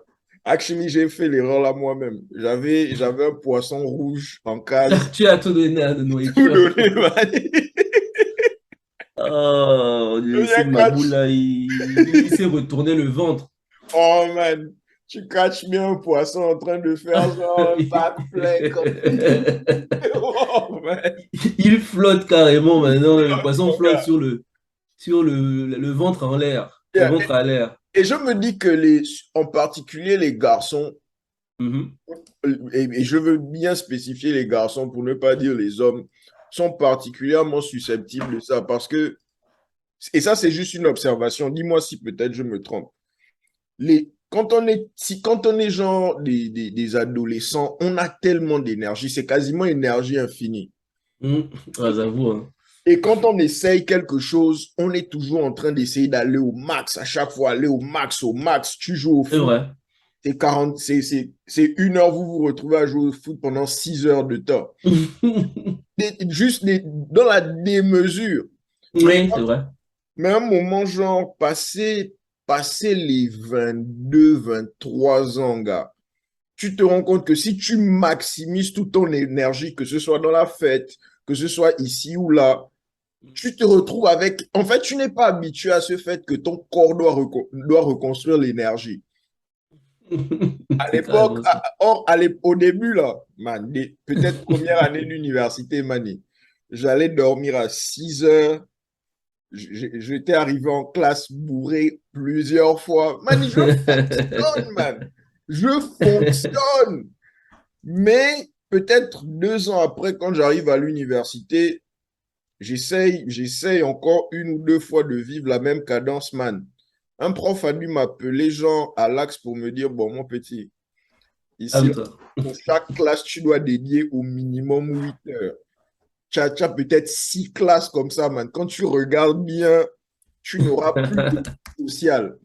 actually, j'ai fait l'erreur là moi-même. J'avais un poisson rouge en case. Tu as tout donné à de Tout nourriture. donné, man. Oh, Je ce viens catch. Mabou-là, il s'est retourné le ventre. Oh man, tu catches bien un poisson en train de faire genre un backflip comme oh man. Il flotte carrément maintenant. Le poisson Mon flotte gars. sur le ventre en l'air. Le Yeah. ventre à l'air. Et je me dis que en particulier les garçons, Mhm. et je veux bien spécifier les garçons pour ne pas dire les hommes, sont particulièrement susceptibles de ça parce que, et ça c'est juste une observation, dis-moi si peut-être je me trompe. Quand on est genre des adolescents, on a tellement d'énergie, c'est quasiment énergie infinie. Mhm. Ah, j'avoue, hein. Et quand on essaye quelque chose, on est toujours en train d'essayer d'aller au max, à chaque fois aller au max, au max. Tu joues au C'est foot, vrai. c'est 1 heure, vous vous retrouvez à jouer au foot pendant 6 heures de temps. Juste dans la démesure. Mais, Oui, c'est vrai. mais à un moment, genre, passer les 22, 23 ans, gars, tu te rends compte que si tu maximises toute ton énergie, que ce soit dans la fête, que ce soit ici ou là, tu te retrouves avec... En fait, tu n'es pas habitué à ce fait que ton corps doit reconstruire l'énergie. À C'est l'époque, carrément ça. au début, là, man, peut-être première année d'université, mani, j'allais dormir à 6 heures. J'étais arrivé en classe bourré plusieurs fois. Mani, je fonctionne, man. Je fonctionne. Mais peut-être 2 ans après, quand j'arrive à l'université, j'essaye encore 1 ou 2 fois de vivre la même cadence, man. Un prof a dû m'appeler, genre, à l'axe pour me dire, bon, mon petit, ici, là, Calme-toi. pour chaque classe, tu dois dédier au minimum 8 heures. Tu as peut-être 6 classes comme ça, man. Quand tu regardes bien, tu n'auras plus de social.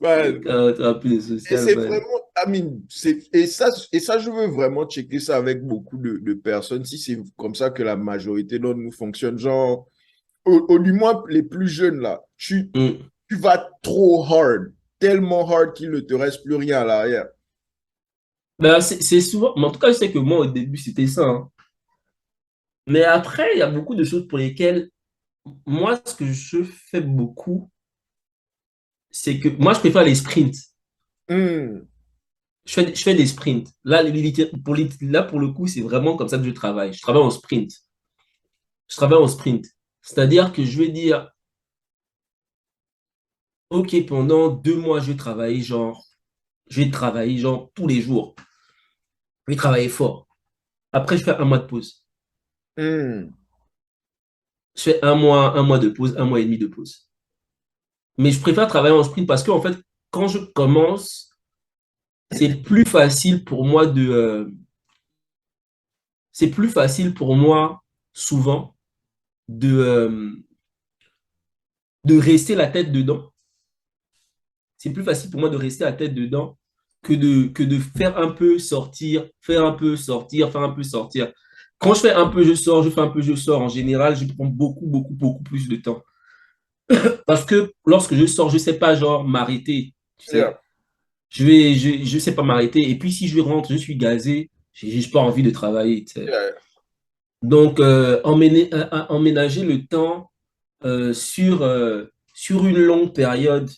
Man, Tu n'as plus de et social, c'est man. vraiment, I mean, et ça, je veux vraiment checker ça avec beaucoup de personnes, si c'est comme ça que la majorité d'entre nous fonctionne. Genre, du moins, les plus jeunes, là, Mm. tu vas trop hard, tellement hard qu'il ne te reste plus rien à l'arrière. Ben, c'est souvent, mais en tout cas, je sais que moi, au début, c'était ça, hein. Mais après, il y a beaucoup de choses pour lesquelles, moi, ce que je fais beaucoup, c'est que moi, je préfère les sprints. Hmm. Je fais des sprints. Là, là, pour le coup, c'est vraiment comme ça que je travaille. Je travaille en sprint. Je travaille en sprint. C'est-à-dire que je vais dire, OK, pendant 2 mois, je vais travailler genre tous les jours. Je vais travailler fort. Après, je fais un mois de pause. Hmm. Je fais un mois de pause, un mois et demi de pause. Mais je préfère travailler en sprint parce qu'en fait, quand je commence, c'est plus facile pour moi c'est plus facile pour moi, souvent, de rester la tête dedans. C'est plus facile pour moi de rester la tête dedans que de faire un peu sortir, faire un peu sortir, faire un peu sortir. Quand je fais un peu, je sors, je fais un peu, je sors. En général, je prends beaucoup, beaucoup, beaucoup plus de temps. Parce que lorsque je sors, je ne sais pas, genre, m'arrêter. Tu Yeah. sais, je sais pas m'arrêter. Et puis, si je rentre, je suis gazé, j'ai juste pas envie de travailler. Tu sais. Yeah. Donc, emménager le temps sur une longue période,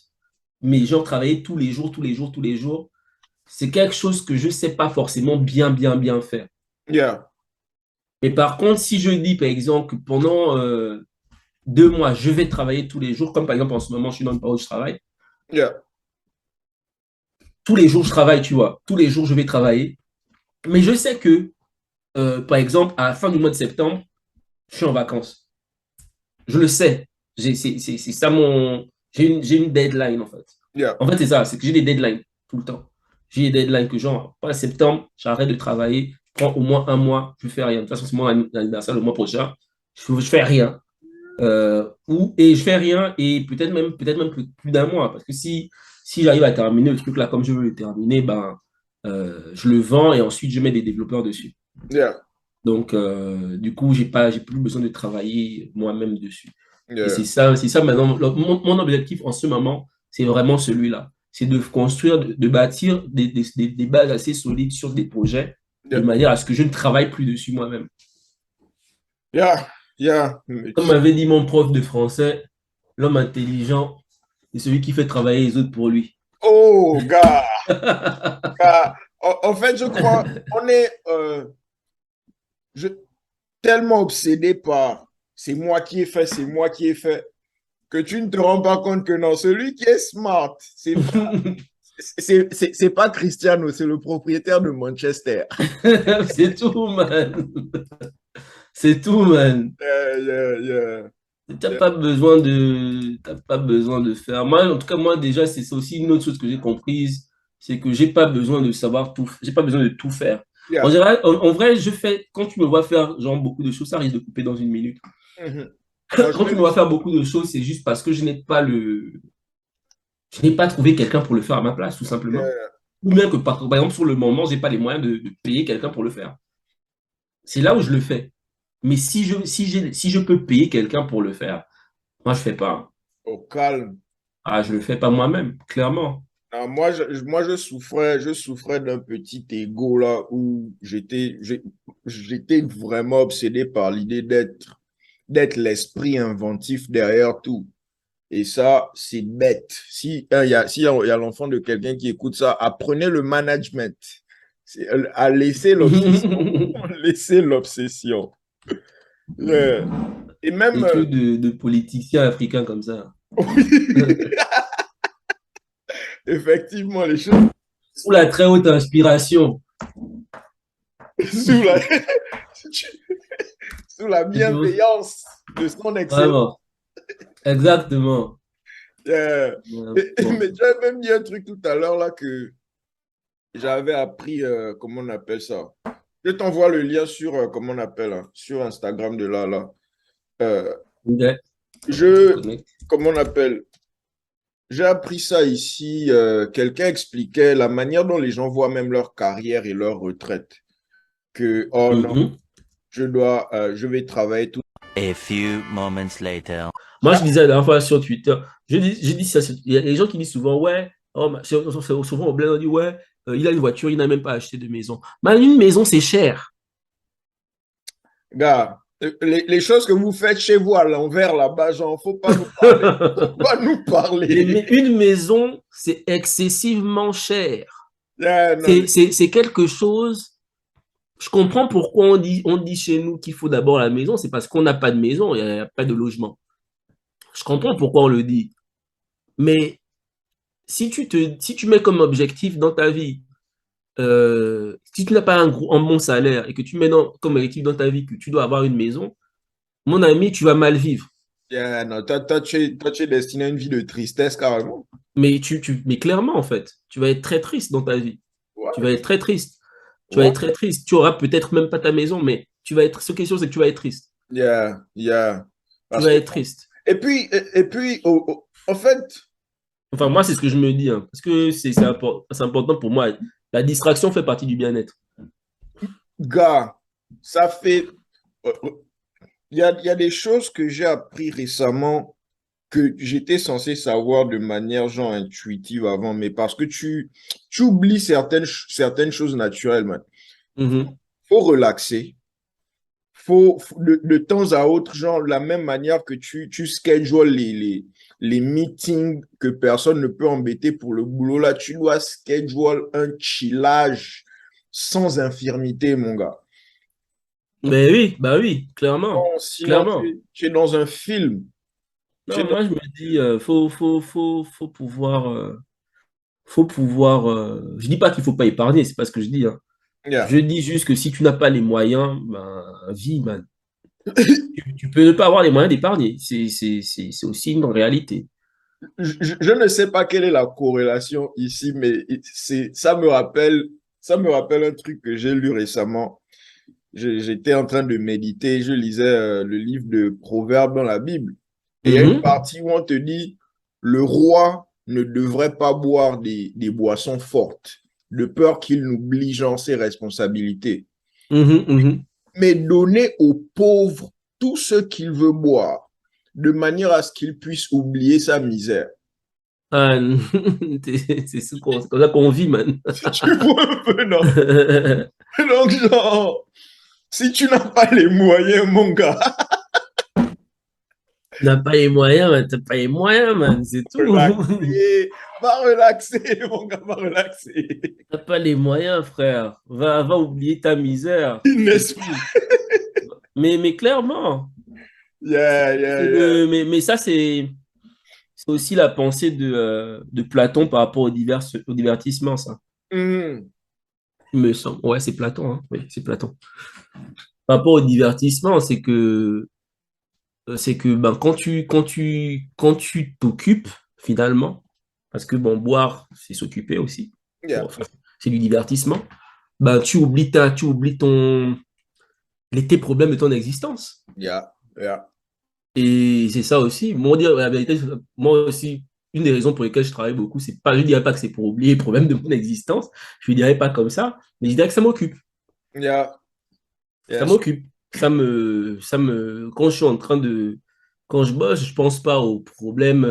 mais genre travailler tous les jours, tous les jours, tous les jours, c'est quelque chose que je ne sais pas forcément bien, bien, bien faire. Yeah. Mais par contre, si je dis, par exemple, que pendant 2 mois, je vais travailler tous les jours, comme par exemple en ce moment, je suis dans une période où je travaille. Yeah. Tous les jours, je travaille, tu vois. Tous les jours, je vais travailler. Mais je sais que, par exemple, à la fin du mois de septembre, je suis en vacances. Je le sais. C'est ça mon. J'ai une deadline, en fait. Yeah. En fait, c'est ça, c'est que j'ai des deadlines tout le temps. J'ai des deadlines que, genre, pas septembre, j'arrête de travailler, je prends au moins un mois, je fais rien. De toute façon, c'est mon anniversaire le mois prochain, je fais rien. Et je fais rien, et peut-être même plus d'un mois. Parce que si j'arrive à terminer le truc là comme je veux le terminer, ben, je le vends et ensuite je mets des développeurs dessus. Yeah. Donc, du coup, j'ai plus besoin de travailler moi-même dessus. Et Yeah. c'est ça maintenant. Mon objectif en ce moment, c'est vraiment celui-là. C'est de construire, de bâtir des bases assez solides sur des projets de Yeah. manière à ce que je ne travaille plus dessus moi-même. Yeah. Yeah. Mais Comme m'avait dit mon prof de français, l'homme intelligent, c'est celui qui fait travailler les autres pour lui. oh, gars, gars. En fait, je crois, on est je, tellement obsédé par c'est moi qui ai fait, c'est moi qui ai fait, que tu ne te rends pas compte que non, celui qui est smart, c'est pas Cristiano, c'est le propriétaire de Manchester. C'est tout, man. C'est tout, man. Yeah, yeah, T'as yeah. pas besoin de, t'as pas besoin de faire. Moi, en tout cas, moi, déjà, c'est ça aussi une autre chose que j'ai comprise, c'est que j'ai pas besoin de savoir tout, j'ai pas besoin de tout faire. En Yeah. général, en vrai, quand tu me vois faire, genre, beaucoup de choses, ça risque de couper dans une minute. Mhm. Non, je Quand tu fais me le vois faire beaucoup de choses, c'est juste parce que je n'ai pas trouvé quelqu'un pour le faire à ma place, tout simplement. yeah, Ou bien que, par exemple, sur le moment, j'ai pas les moyens de payer quelqu'un pour le faire. C'est là où je le fais. Mais si je peux payer quelqu'un pour le faire, moi, je fais pas. au calme. Ah, je le fais pas moi-même, clairement. Non, moi, je souffrais d'un petit ego là où j'étais vraiment obsédé par l'idée d'être l'esprit inventif derrière tout. Et ça, c'est bête. Si il y a l'enfant de quelqu'un qui écoute ça, apprenez le management. À laisser l'obsession. Laisser l'obsession. Euh, Et même, Des trucs de politiciens africains comme ça. effectivement, les choses Sous la très haute inspiration. sous la, sous la Et tu vois, bienveillance de son excellence. vraiment, exactement. Euh, Bon. mais tu as même dit un truc tout à l'heure là que j'avais appris, comment on appelle ça? Je t'envoie le lien sur, comment on appelle, hein, sur Instagram de là, là. Euh, Ok, je je, connais. comment on appelle? J'ai appris ça ici. Quelqu'un expliquait la manière dont les gens voient même leur carrière et leur retraite. Que, oh non, Mhm. je vais travailler tout. A few moments later. Moi, je disais la dernière fois sur Twitter, je dis ça, il y a des gens qui disent souvent, ouais, oh, souvent au bled, on dit, ouais, il a une voiture, il n'a même pas acheté de maison. Mais une maison, c'est cher. Gars, les choses que vous faites chez vous à l'envers là-bas, genre, faut pas nous parler. Faut pas nous parler. Une maison, c'est excessivement cher. Yeah, non, C'est quelque chose. Je comprends pourquoi on dit chez nous qu'il faut d'abord la maison, c'est parce qu'on n'a pas de maison, il n'y a pas de logement. Je comprends pourquoi on le dit. Mais si tu mets comme objectif dans ta vie, si tu n'as pas un bon salaire et que tu mets comme objectif dans ta vie que tu dois avoir une maison, mon ami, tu vas mal vivre. yeah, non, toi, tu es destiné à une vie de tristesse carrément. Mais clairement, en fait, tu vas être très triste dans ta vie. Tu vas Ouais, être très triste. Tu vas ouais. être très triste. Tu auras peut-être même pas ta maison, mais tu vas être. Ce qui est sûr, c'est que tu vas être triste. Yeah, yeah. Tu Parce vas que, être triste. et puis en fait, Enfin, moi, c'est ce que je me dis, hein, parce que c'est important pour moi. La distraction fait partie du bien-être. gars, ça fait. euh, il y a des choses que j'ai appris récemment que j'étais censé savoir de manière genre intuitive avant, mais parce que tu oublies certaines choses naturelles, man. Mhm. Faut relaxer. De temps à autre, genre, de la même manière que tu schedules les meetings que personne ne peut embêter pour le boulot, là, tu dois schedule un chillage sans infirmité, mon gars. Mais oui, bah oui, clairement. Sinon, Clairement. tu es dans un film. J'ai Non, moi, je me dis, faut pouvoir. Je dis pas qu'il faut pas épargner, c'est pas ce que je dis, hein. yeah. Je dis juste que si tu n'as pas les moyens, ben, vie, man. Tu peux ne pas avoir les moyens d'épargner. C'est aussi une réalité. Je ne sais pas quelle est la corrélation ici, mais ça me rappelle un truc que j'ai lu récemment. J'étais en train de méditer, je lisais le livre de Proverbes dans la Bible. Et il y a une Mhm, partie où on te dit, le roi ne devrait pas boire des boissons fortes, de peur qu'il n'oublie genre ses responsabilités, mhm, mhm. mais donner aux pauvres tout ce qu'il veut boire, de manière à ce qu'il puisse oublier sa misère. Ah, c'est comme ça qu'on vit, man. Tu vois un peu, non? Donc, genre, si tu n'as pas les moyens, mon gars, Tu n'as pas les moyens, man. T'as pas les moyens, man. C'est tout. relaxer, mon gars, va relaxer. T'as pas les moyens, frère. Va oublier ta misère. C'est N'est-ce pas? tout. Mais clairement, Yeah, yeah, yeah. mais ça, c'est aussi la pensée de Platon par rapport au divertissement, ça. Mhm. Il me semble. Ouais, c'est Platon, hein. Oui, c'est Platon. Par rapport au divertissement, c'est que ben, quand tu t'occupes, finalement, parce que bon, boire, c'est s'occuper aussi. Bon, Yeah, enfin, c'est du divertissement. Ben, tes problèmes de ton existence. yeah, yeah. Et c'est ça aussi. Moi, dire la vérité, moi aussi, une des raisons pour lesquelles je travaille beaucoup, c'est pas, je dirais pas que c'est pour oublier les problèmes de mon existence. Je ne dirais pas comme ça, mais je dirais que ça m'occupe. Yeah, Ça yes. m'occupe. Quand je suis en train quand je bosse, je pense pas aux problèmes.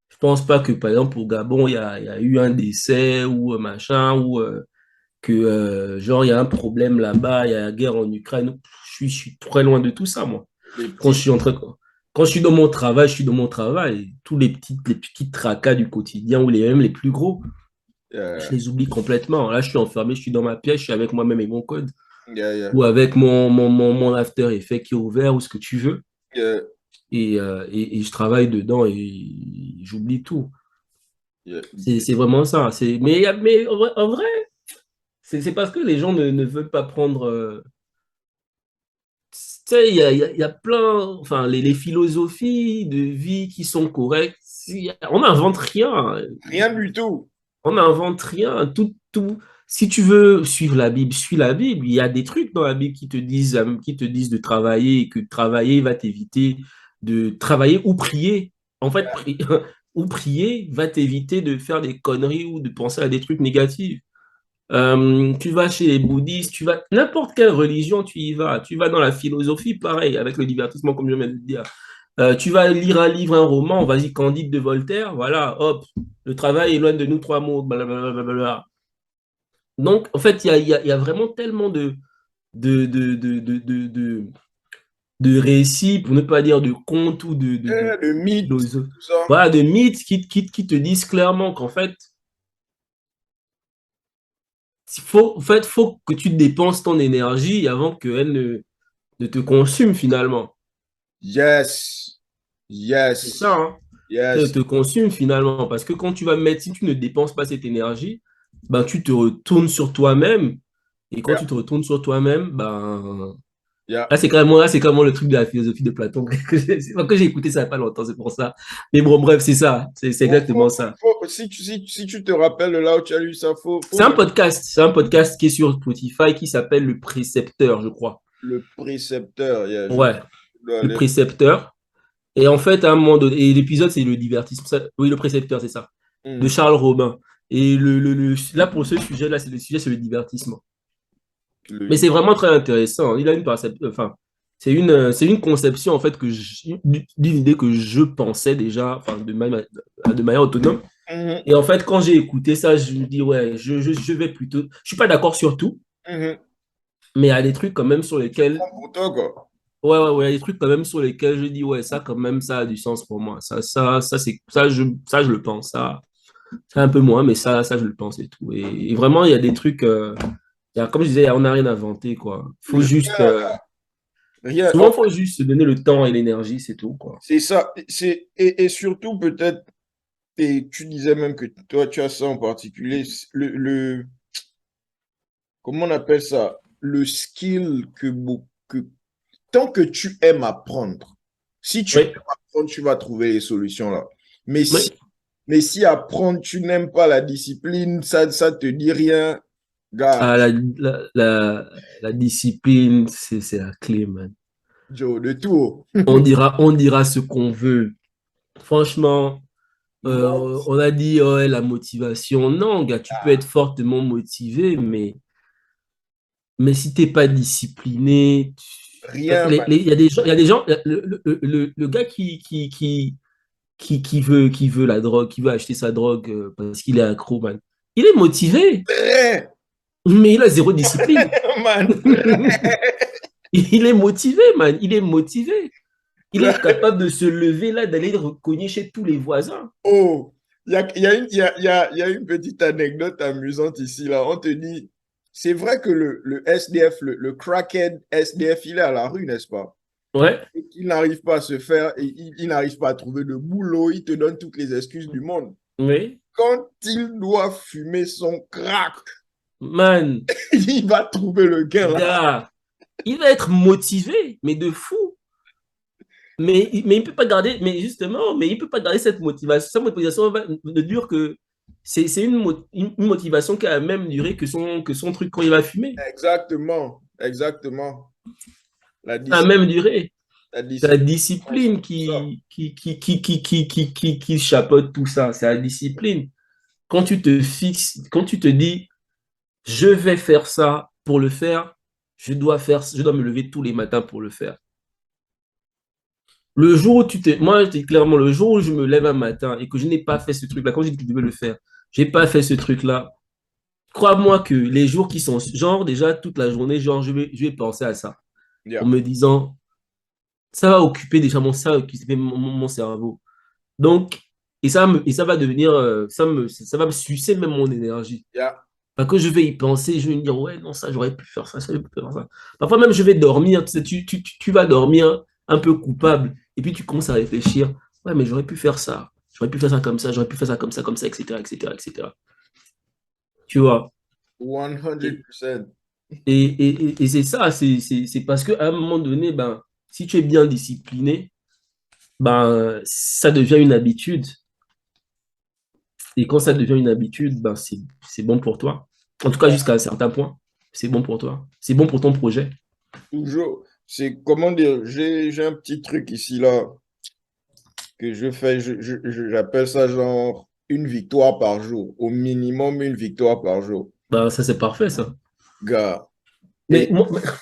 Je pense pas que, par exemple, au Gabon, il y a eu un décès ou machin, ou que, genre, il y a un problème là-bas, il y a la guerre en Ukraine. Je suis très loin de tout ça, moi. Les Quand je petits. suis en train, quand je suis dans mon travail, je suis dans mon travail. Tous les petits tracas du quotidien, ou même les plus gros, je Yeah, les oublie complètement. Là, je suis enfermé, je suis dans ma pièce, je suis avec moi-même et mon code, yeah, yeah. ou avec mon After Effects qui est ouvert, ou ce que tu veux. Yeah, Et je travaille dedans et j'oublie tout. yeah. C'est vraiment ça. Mais en vrai, c'est parce que les gens ne veulent pas prendre. Tu sais, il y a plein. Enfin, les philosophies de vie qui sont correctes. On n'invente rien. Rien du tout. On n'invente rien. Si tu veux suivre la Bible, suis la Bible. Il y a des trucs dans la Bible qui te disent de travailler et que travailler va t'éviter de travailler ou prier. En fait, ou prier va t'éviter de faire des conneries ou de penser à des trucs négatifs. Tu vas chez les bouddhistes, tu vas n'importe quelle religion, tu y vas. Tu vas dans la philosophie, pareil, avec le divertissement, comme je viens de le dire. Tu vas lire un livre, un roman, vas-y, Candide de Voltaire, voilà, hop, le travail est loin de nous, trois mots, blablabla. Donc, en fait, il y a vraiment tellement de, de, de, de, de, de- de récits, pour ne pas dire de contes ou de Yeah, le mythe, philosophes, tout ça. voilà, de mythes qui te disent clairement qu'en fait, faut que tu dépenses ton énergie avant qu'elle ne te consume finalement. Yes. C'est ça, Yes. hein. Elle Yes. te consume finalement. Parce que quand tu vas mettre, si tu ne dépenses pas cette énergie, ben, tu te retournes sur toi-même. Et quand Yeah, tu te retournes sur toi-même, ben, yeah. là, c'est carrément le truc de la philosophie de Platon que j'ai écouté ça il n'y a pas longtemps, c'est pour ça. Mais bon, bref, c'est ça. C'est exactement ça. Si tu te rappelles de là où tu as lu ça, faut C'est un me podcast. C'est un podcast qui est sur Spotify qui s'appelle Le Précepteur, je crois. le précepteur. Yeah, je Ouais, dois Le aller. Précepteur. Et en fait, à un moment donné, et l'épisode, c'est le divertissement. Oui, Le Précepteur, c'est ça. De Hmm. Charles Robin. Et là, pour ce sujet-là, c'est le sujet, c'est le divertissement. Mais Le- c'est vraiment très intéressant. Il a une perception, enfin, c'est une conception, en fait, d'une idée que je pensais déjà, enfin, de manière autonome. Mhm, Et en fait, quand j'ai écouté ça, je me dis, ouais, je vais plutôt. Je suis pas d'accord sur tout, mhm. mais il y a des trucs quand même sur Tu lesquels. prends pour toi, quoi. Ouais, ouais, ouais, il y a des trucs quand même sur lesquels je dis, ouais, ça, quand même, ça a du sens pour moi. Ça, je le pense. Ça, un peu moins, mais ça, je le pense et tout. Et vraiment, il y a des trucs. Comme je disais, on n'a rien inventé, quoi. Faut juste. Rien. Souvent, il faut juste se donner le temps et l'énergie, c'est tout, quoi. C'est ça. Et surtout, peut-être, et tu disais même que toi, tu as ça en particulier, comment on appelle ça? Le skill tant que tu aimes apprendre, si tu Oui, aimes apprendre, tu vas trouver les solutions là. Mais oui. si apprendre, tu n'aimes pas la discipline, ça te dit rien, gars, Ah, la discipline, c'est la clé, man. Joe, de tout. On dira ce qu'on veut. Franchement, Moi, on a dit, ouais, la motivation. Non, gars, tu peux être fortement motivé, mais si t'es pas discipliné, rien, man. il y a des gens, le gars qui veut la drogue, qui veut acheter sa drogue parce qu'il est accro, man. Il est motivé, Rien, mais il a zéro discipline. man. Il est motivé, man. Il est motivé. Il est capable de se lever là, d'aller le cogner chez tous les voisins. Oh, il y a une petite anecdote amusante ici, là. On te dit, c'est vrai que le SDF, le crackhead SDF, il est à la rue, n'est-ce pas? Ouais, Et il n'arrive pas à se faire, et il n'arrive pas à trouver de boulot, il te donne toutes les excuses du monde. oui. Quand il doit fumer son crack, Man, il va trouver le gain, là. gars, il va être motivé, mais de fou. Mais il peut pas garder, mais justement, mais il peut pas garder cette motivation. Sa motivation va ne dure que c'est une motivation qui a la même durée que son truc quand il va fumer. Exactement, exactement. La Ça a la discipline, même durée. la C'est la discipline, discipline ça. qui chapeaute tout ça. C'est la discipline. Quand tu te fixes, quand tu te dis, je vais faire ça pour le faire, je dois me lever tous les matins pour le faire. Le jour où moi, je dis clairement, le jour où je me lève un matin et que je n'ai pas fait ce truc-là, quand j'ai dit que je devais le faire, j'ai pas fait ce truc-là, crois-moi que les jours qui sont, genre, déjà, toute la journée, genre, je vais penser à ça, en Yeah. me disant, ça va occuper déjà ça va occuper mon cerveau. Donc, et ça va devenir, ça va me sucer même mon énergie. Yeah. Parce que je vais y penser, je vais me dire, ouais, non, ça, j'aurais pu faire ça, j'aurais pu faire ça. Parfois même, je vais dormir, tu sais, tu vas dormir un peu coupable, et puis tu commences à réfléchir, ouais, mais j'aurais pu faire ça comme ça, j'aurais pu faire ça comme ça, etc., etc., etc. Tu vois? Et, 100%. et c'est ça, c'est parce qu'à un moment donné, ben, si tu es bien discipliné, ben, ça devient une habitude. Et quand ça devient une habitude, ben, c'est bon pour toi. En tout cas, jusqu'à un certain point, c'est bon pour toi. C'est bon pour ton projet. Toujours. C'est, comment dire, j'ai un petit truc ici, là, que je fais. J'appelle ça genre une victoire par jour. Au minimum, une victoire par jour. Ben, ça, c'est parfait, ça. Gars. Mais,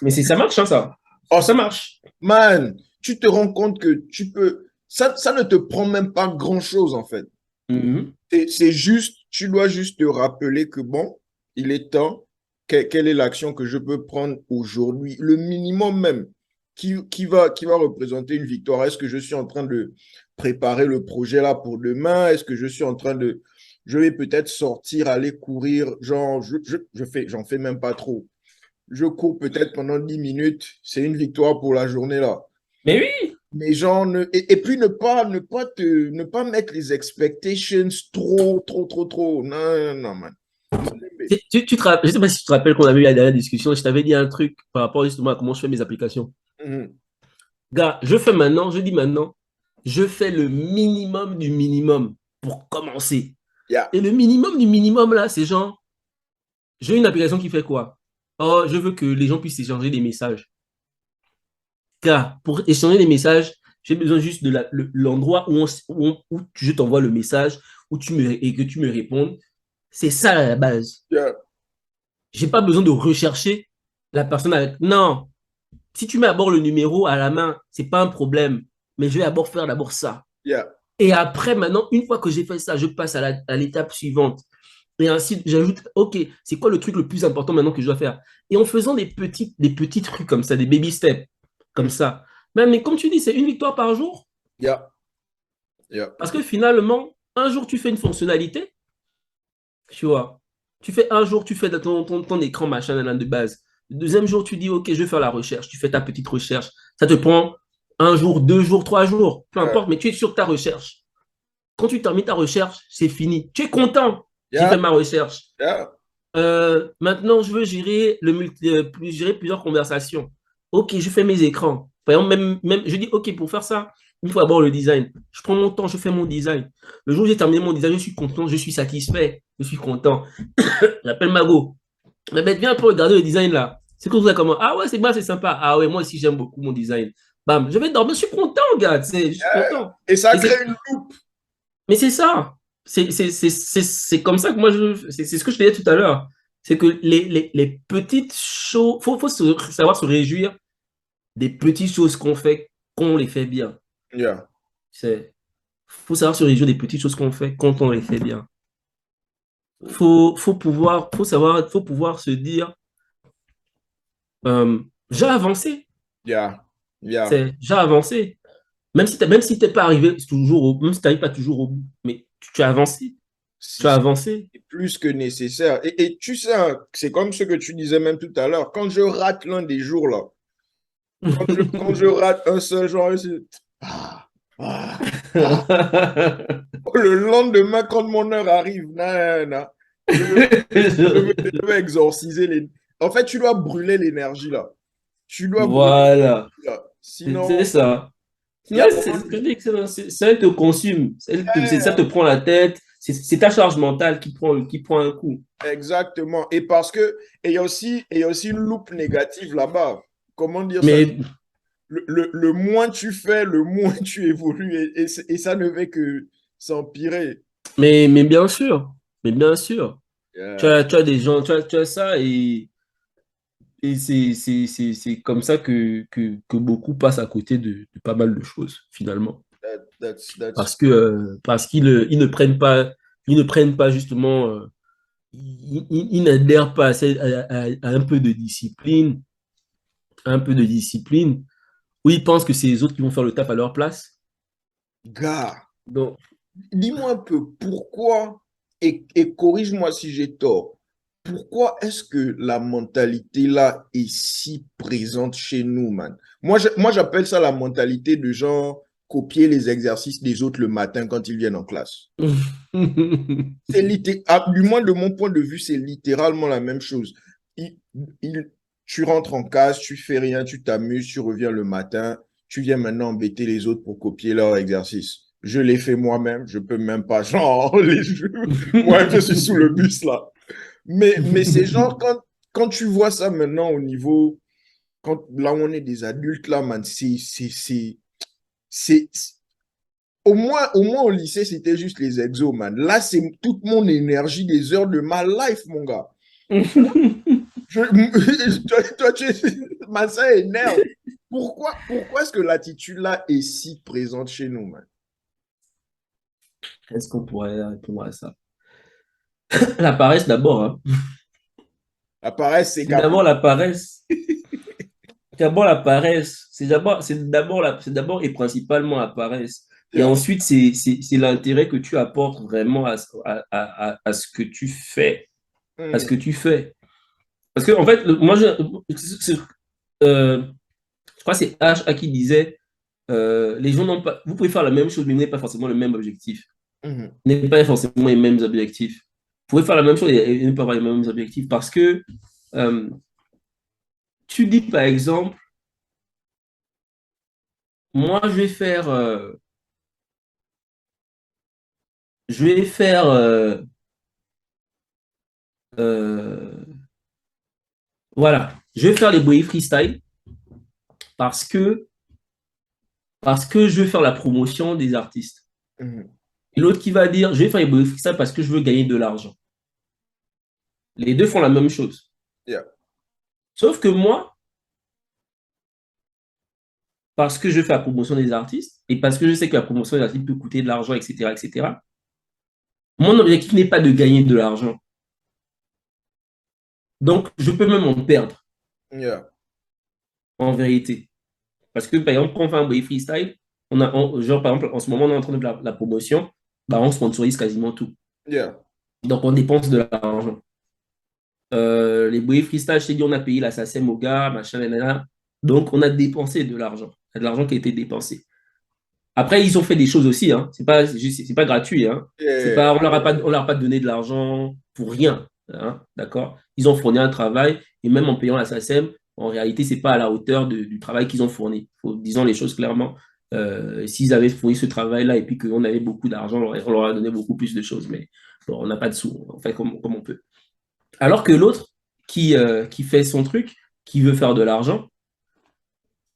Et, ça marche, hein, ça. oh, Ça marche. man, tu te rends compte que tu peux. Ça ne te prend même pas grand-chose, en fait. Mhm. C'est juste, tu dois juste te rappeler que bon, il est temps. Quelle est l'action que je peux prendre aujourd'hui? Le minimum même qui va représenter une victoire. Est-ce que je suis en train de préparer le projet là pour demain? Est-ce que je suis en train de. Je vais peut-être sortir, aller courir. Genre, j'en fais même pas trop. Je cours peut-être pendant 10 minutes. C'est une victoire pour la journée là. Mais oui, Mais genre, et puis ne pas mettre les expectations trop, trop, trop, trop. Non, non, non, man. je sais pas si tu te rappelles qu'on avait eu la dernière discussion, je t'avais dit un truc par rapport justement à comment je fais mes applications. Mhm. Gars, je dis maintenant, je fais le minimum du minimum pour commencer. Yeah, Et le minimum du minimum, là, c'est genre, j'ai une application qui fait quoi? Oh, je veux que les gens puissent échanger des messages. Car pour échanger des messages, j'ai besoin juste de l'endroit où je t'envoie le message et que tu me répondes. C'est ça à la base. yeah, J'ai pas besoin de rechercher la personne avec. Non, si tu mets d'abord le numéro à la main, c'est pas un problème. Mais je vais d'abord faire d'abord ça. yeah, Et après, maintenant, une fois que j'ai fait ça, je passe à l'étape suivante. Et ainsi, j'ajoute, OK, c'est quoi le truc le plus important maintenant que je dois faire? Et en faisant des petits trucs comme ça, des baby steps, comme mm, ça. Mais comme tu dis, c'est une victoire par jour. yeah, yeah, Parce que finalement, un jour, tu fais une fonctionnalité, tu vois. Tu fais un jour, tu fais ton écran machin de base. Le deuxième jour, tu dis, OK, je vais faire la recherche. Tu fais ta petite recherche. Ça te prend 1 jour, 2 jours, 3 jours, peu Yeah. importe, mais tu es sur ta recherche. Quand tu termines ta recherche, c'est fini. Tu es content. J'ai Yeah. fait ma recherche. Yeah. Maintenant, je veux gérer, gérer plusieurs conversations. OK, je fais mes écrans. Par exemple, je dis, OK, pour faire ça, il faut d'abord le design. Je prends mon temps, je fais mon design. Le jour où j'ai terminé mon design, je suis content, je suis satisfait, je suis content. J'appelle Mago. Mais ben, viens un peu regarder le design là. C'est comme ça, comment? Ah ouais, c'est bien, c'est sympa. Ah ouais, moi aussi, j'aime beaucoup mon design. Bam, je vais dormir, je suis content, gars. Je suis content. Et ça Et crée une loupe. mais c'est ça. C'est comme ça que moi, c'est ce que je te disais tout à l'heure. C'est que les petites choses, faut savoir se réjouir des petites choses qu'on fait, qu'on les fait bien. Yeah. Faut savoir se réjouir des petites choses qu'on fait quand on les fait bien. Faut pouvoir se dire, j'ai avancé. Yeah. Yeah. J'ai avancé. Même si t'es pas arrivé toujours même si t'arrives pas toujours au bout, mais tu as avancé. Tu as C'est avancé. plus que nécessaire. Et tu sais, hein, c'est comme ce que tu disais même tout à l'heure. Quand je rate l'un des jours là, quand je rate un seul jour, c'est... Ah, ah, ah. Le lendemain, quand mon heure arrive, je vais exorciser les... En fait, tu dois brûler l'énergie là. Tu dois brûler Voilà. l'énergie, là. C'est Sinon, ça. il y a C'est ce que je dis, ça te consume. Ça te prend la tête. C'est ta charge mentale qui prend un coup. exactement. Et parce que, et il y a aussi une loupe négative là-bas. Comment dire ça? Mais, Le moins tu fais, le moins tu évolues. Et ça ne fait que s'empirer. mais bien sûr. Mais bien sûr. Yeah. Tu as des gens, tu as ça et c'est comme ça que beaucoup passent à côté de pas mal de choses, finalement. That's Parce ils ne prennent pas justement, ils n'adhèrent pas à un peu de discipline, où ils pensent que c'est les autres qui vont faire le taf à leur place. gars. Donc, Dis-moi un peu pourquoi, et corrige-moi si j'ai tort, pourquoi est-ce que la mentalité là est si présente chez nous, man? Moi, j'appelle ça la mentalité de genre copier les exercices des autres le matin quand ils viennent en classe. Du moins de mon point de vue, c'est littéralement la même chose. Il- Tu rentres en classe, tu fais rien, tu t'amuses, tu reviens le matin, tu viens maintenant embêter les autres pour copier leur exercice. Je l'ai fait moi-même, je peux même pas, genre, les jeux. Moi, je suis sous le bus là. Mais c'est genre, quand tu vois ça maintenant au niveau, là où on est des adultes là, man, c'est, au moins au lycée, c'était juste les exos, man. Là, c'est toute mon énergie, des heures de ma life, mon gars. Toi, ça énerve. Pourquoi est-ce que l'attitude là est si présente chez nous, man? est-ce qu'on pourrait répondre à ça? La paresse d'abord, hein. La paresse, c'est C'est d'abord la paresse. D'abord la paresse. C'est d'abord et principalement la paresse. Et Yeah. ensuite, c'est l'intérêt que tu apportes vraiment à ce que tu fais. À ce que tu fais. Parce que, en fait, euh, je crois que c'est H à qui disait les gens n'ont pas. Vous pouvez faire la même chose, mais vous n'avez pas forcément le même objectif. Mhm. Vous n'avez pas forcément les mêmes objectifs. Vous pouvez faire la même chose et ne pas avoir les mêmes objectifs parce que euh, tu dis par exemple, moi je vais faire euh, voilà, je vais faire les bouées freestyle parce que je veux faire la promotion des artistes. Mhm. Et l'autre qui va dire, je vais faire les bouées freestyle parce que je veux gagner de l'argent. Les deux font la même chose. Yeah. Sauf que moi, parce que je fais la promotion des artistes et parce que je sais que la promotion des artistes peut coûter de l'argent, etc., etc., mon objectif n'est pas de gagner de l'argent. Donc, je peux même en perdre, Yeah. en vérité. Parce que, par exemple, quand on fait un boy freestyle, genre, par exemple, en ce moment, on est en train de faire la promotion, bah, on sponsorise quasiment tout. Yeah. Donc, on dépense de l'argent. Les boy freestyle, je t'ai dit, on a payé la SACEM au gars, machin, nanana. Donc, on a dépensé de l'argent. Il y a de l'argent qui a été dépensé. Après, ils ont fait des choses aussi. Hein. C'est pas gratuit. Hein. Yeah. On leur a pas donné de l'argent pour rien. Hein. D'accord? Ils ont fourni un travail et même en payant la SACEM, en réalité, c'est pas à la hauteur du travail qu'ils ont fourni. Disons les choses clairement. S'ils avaient fourni ce travail-là et puis qu'on avait beaucoup d'argent, on leur a donné beaucoup plus de choses. Mais bon, on n'a pas de sous. On fait comme on peut. Alors que l'autre qui fait son truc, qui veut faire de l'argent,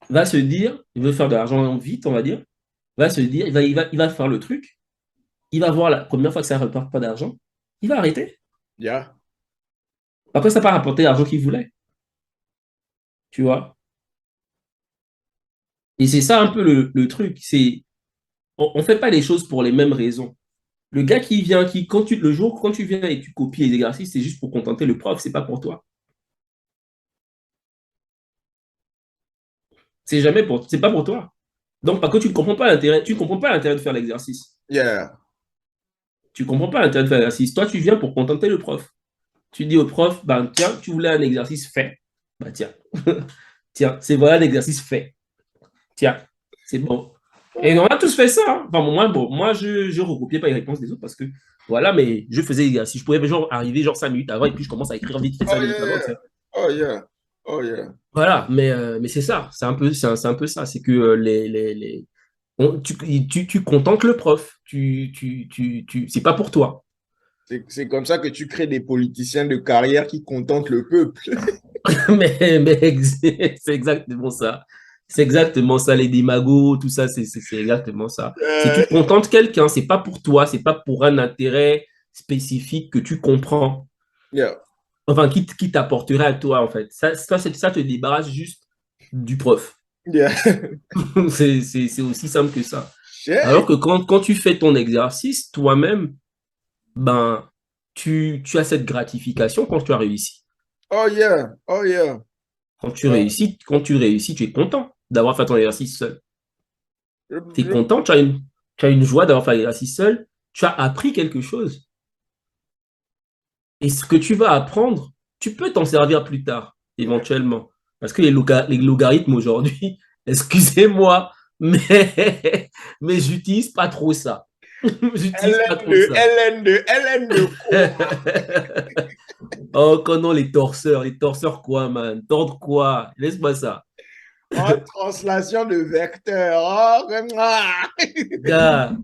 va se dire, il veut faire de l'argent vite, on va dire, va se dire, il va faire le truc, il va voir la première fois que ça ne rapporte pas d'argent, il va arrêter. Yeah. Après, ça n'a pas rapporté l'argent qu'il voulait. Tu vois? Et c'est ça un peu le truc. On ne fait pas les choses pour les mêmes raisons. Le gars qui vient, le jour, quand tu viens et tu copies les exercices, c'est juste pour contenter le prof, c'est pas pour toi. C'est pas pour toi. Donc, parce que tu ne comprends pas l'intérêt, tu ne comprends pas l'intérêt de faire l'exercice. Yeah. Tu ne comprends pas l'intérêt de faire l'exercice. Toi, tu viens pour contenter le prof. Tu dis au prof, ben, tiens, tu voulais un exercice fait. Ben, tiens, tiens, c'est voilà l'exercice fait. Tiens, c'est bon. Et on a tous fait ça. Hein. Enfin, moi, je recopiais pas les réponses des autres parce que, voilà, mais je faisais l'exercice. Je pouvais genre arriver genre 5 minutes avant et puis je commence à écrire vite 5 Oh minutes avant. yeah. Oh yeah. Oh yeah. Voilà, mais c'est ça. C'est un peu ça. C'est que tu contentes le prof. C'est pas pour toi. C'est comme ça que tu crées des politiciens de carrière qui contentent le peuple. mais c'est exactement ça. C'est exactement ça, les démagos, tout ça, c'est exactement ça. C'est tu contentes quelqu'un, c'est pas pour toi, c'est pas pour un intérêt spécifique que tu comprends. Yeah. Enfin, qui t'apporterait à toi, en fait. Ça te débarrasse juste du prof. Yeah. C'est aussi simple que ça. Yeah. Alors que quand tu fais ton exercice, toi-même, ben, tu as cette gratification quand tu as réussi. Oh yeah. Oh yeah. Quand tu réussis, tu es content d'avoir fait ton exercice seul. Tu es content, tu as une joie d'avoir fait l'exercice seul, tu as appris quelque chose. Et ce que tu vas apprendre, tu peux t'en servir plus tard, éventuellement. Parce que les logarithmes aujourd'hui, excusez-moi, mais j'utilise pas trop ça. J'utilise pas trop ça. LN2. Oh, quand non, les torseurs quoi, man? Tordre quoi? Laisse-moi ça. En translation de vecteur. Oh, Gars,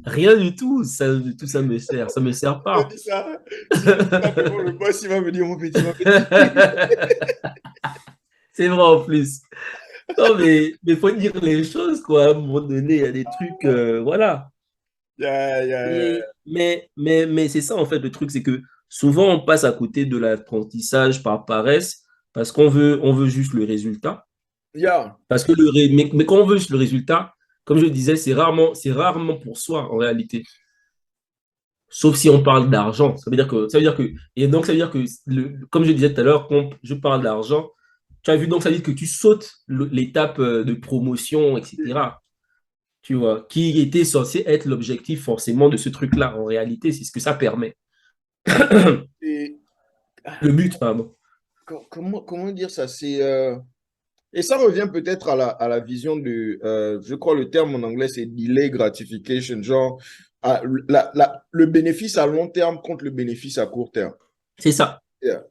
rien du tout. Tout ça me sert. Ça me sert pas. dis ça. Le boss, il va me dire, mon petit. C'est vrai en plus. Non, mais faut dire les choses, quoi. À un moment donné, il y a des trucs, voilà. Yeah. Mais c'est ça, en fait, le truc, c'est que souvent, on passe à côté de l'apprentissage par paresse parce on veut juste le résultat. Yeah. Parce que mais quand on veut juste le résultat, comme je le disais, c'est rarement pour soi, en réalité. Sauf si on parle d'argent. Et donc, ça veut dire que, comme je disais tout à l'heure, quand je parle d'argent, tu as vu, donc ça veut dire que tu sautes l'étape de promotion, etc. Tu vois, qui était censé être l'objectif forcément de ce truc-là. En réalité, c'est ce que ça permet. Et, Le but, pardon. comment dire ça? Et ça revient peut-être à la vision de, je crois le terme en anglais, c'est delay gratification, genre le bénéfice à long terme contre le bénéfice à court terme. C'est ça. Yeah.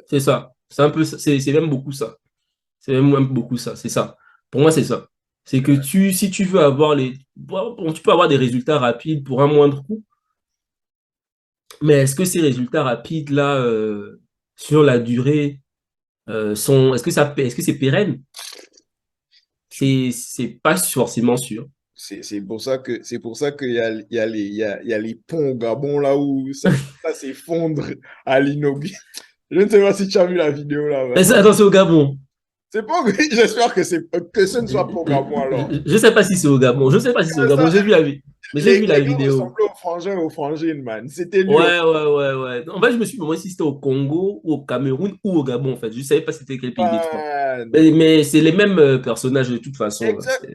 C'est ça. C'est un peu, c'est même beaucoup ça. C'est même beaucoup ça. C'est ça. Pour moi, c'est ça. C'est que si tu veux avoir tu peux avoir des résultats rapides pour un moindre coût, mais est-ce que ces résultats rapides là, sur la durée, est-ce que c'est pérenne? C'est pas forcément sûr. C'est pour ça qu'il y a les ponts au Gabon là où ça s'effondre à l'inauguration. Je ne sais pas si tu as vu la vidéo là. Attention au Gabon. C'est pas j'espère que ce ne soit pas au Gabon alors. Je sais pas si c'est au Gabon. Je sais pas si c'est au Gabon. J'ai vu la vidéo. Mais j'ai vu la vidéo. Ressemblait au frangin aux frangines, man. C'était lui. Ouais. En fait, je me suis demandé si c'était au Congo ou au Cameroun ou au Gabon, en fait. Je savais pas c'était quel pays des trois. Mais c'est les mêmes personnages de toute façon. Exact.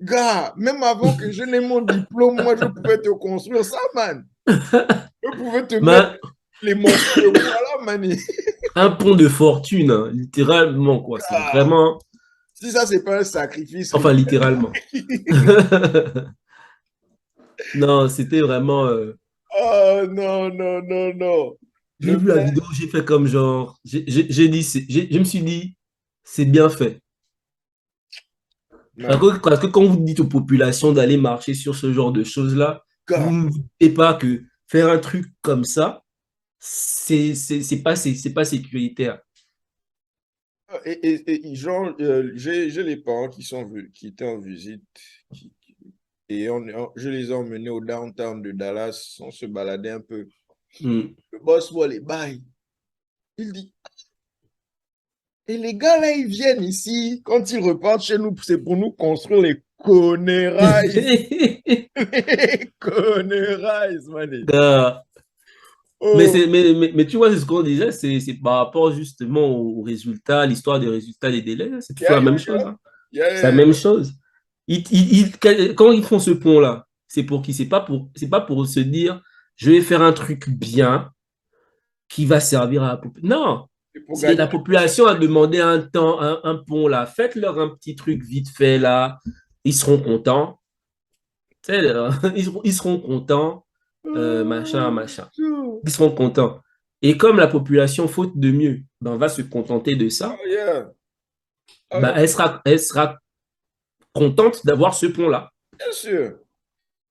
Gars, même avant que je n'ai mon diplôme, moi, je pouvais te construire ça, man. Je pouvais te mettre les morceaux de voilà, man. Un pont de fortune, hein, littéralement, quoi. C'est Ah, vraiment... si ça, c'est pas un sacrifice Enfin, rituel. littéralement. Non, c'était vraiment... Oh non, non, non, non. J'ai Le vu la mec, vidéo, j'ai fait comme genre... J'ai dit, je me suis dit, c'est bien fait. man, Parce que quand vous dites aux populations d'aller marcher sur ce genre de choses-là, vous God. ne vous dites pas que faire un truc comme ça, c'est pas sécuritaire. Genre, j'ai les parents qui étaient en visite et je les ai emmenés au downtown de Dallas. On se baladait un peu. Hmm. Le boss voit les bails. Il dit, et les gars là, ils viennent ici. Quand ils repartent chez nous, c'est pour nous construire les conneries. Les conneries, man. Ah. Oh, Mais tu vois, c'est ce qu'on disait, c'est par rapport justement aux résultats, l'histoire des résultats des délais, là, c'est toujours yeah, la yeah, même chose, hein. yeah, C'est la yeah, même chose. Quand ils font ce pont-là, c'est pour qui? C'est pas pour se dire, je vais faire un truc bien qui va servir à la population. Non, c'est pour c'est gagner. la population a demandé un temps, un pont là. Faites-leur un petit truc vite fait là. Ils seront contents. Tu sais, ils seront contents. Machin, machin. Oh, Ils seront contents. Et comme la population, faute de mieux, ben, va se contenter de ça, yeah. Oh, ben, yeah. elle sera contente d'avoir ce pont-là. Bien sûr.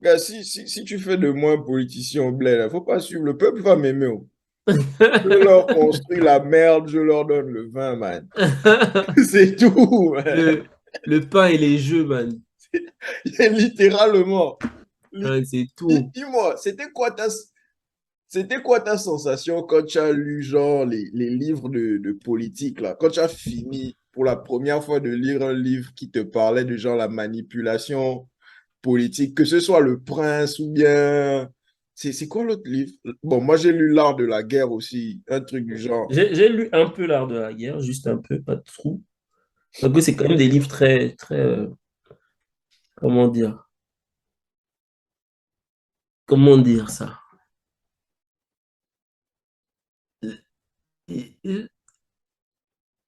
Gars, si tu fais de moi un politicien au bled, il ne faut pas suivre. Le peuple va m'aimer. Oh. Je leur construis la merde, je leur donne le vin, man. C'est tout, man. le, le pain et les jeux, man. Littéralement. Ouais, c'est tout. Dis-moi, c'était quoi ta sensation quand tu as lu genre les livres de politique là? Quand tu as fini pour la première fois de lire un livre qui te parlait de genre la manipulation politique, que ce soit Le Prince ou bien... C'est quoi l'autre livre? Bon, moi j'ai lu L'Art de la guerre aussi, un truc du genre. J'ai lu un peu l'art de la guerre, juste un peu, pas trop. Donc, c'est quand même des livres très, très, comment dire, comment dire ça?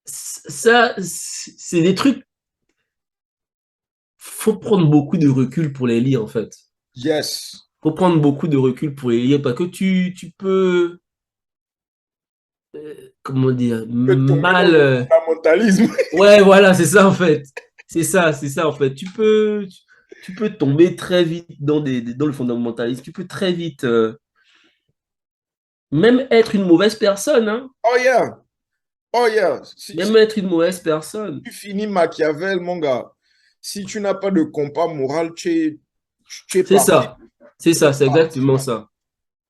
Ça, c'est des trucs, faut prendre beaucoup de recul pour les lire, en fait. Yes. Faut prendre beaucoup de recul pour les lire parce que tu peux, comment dire, Tu peux tomber dans mal. le fondamentalisme. Ouais, voilà, c'est ça, en fait. C'est ça, en fait. Tu peux tomber très vite dans le fondamentalisme. Tu peux très vite, même être une mauvaise personne, hein. Oh yeah. Oh yeah. Si Même être une mauvaise personne. tu finis Machiavel, mon gars, si tu n'as pas de compas moral, tu es C'est parti. ça. C'est Tu es ça, c'est parti, exactement man. ça.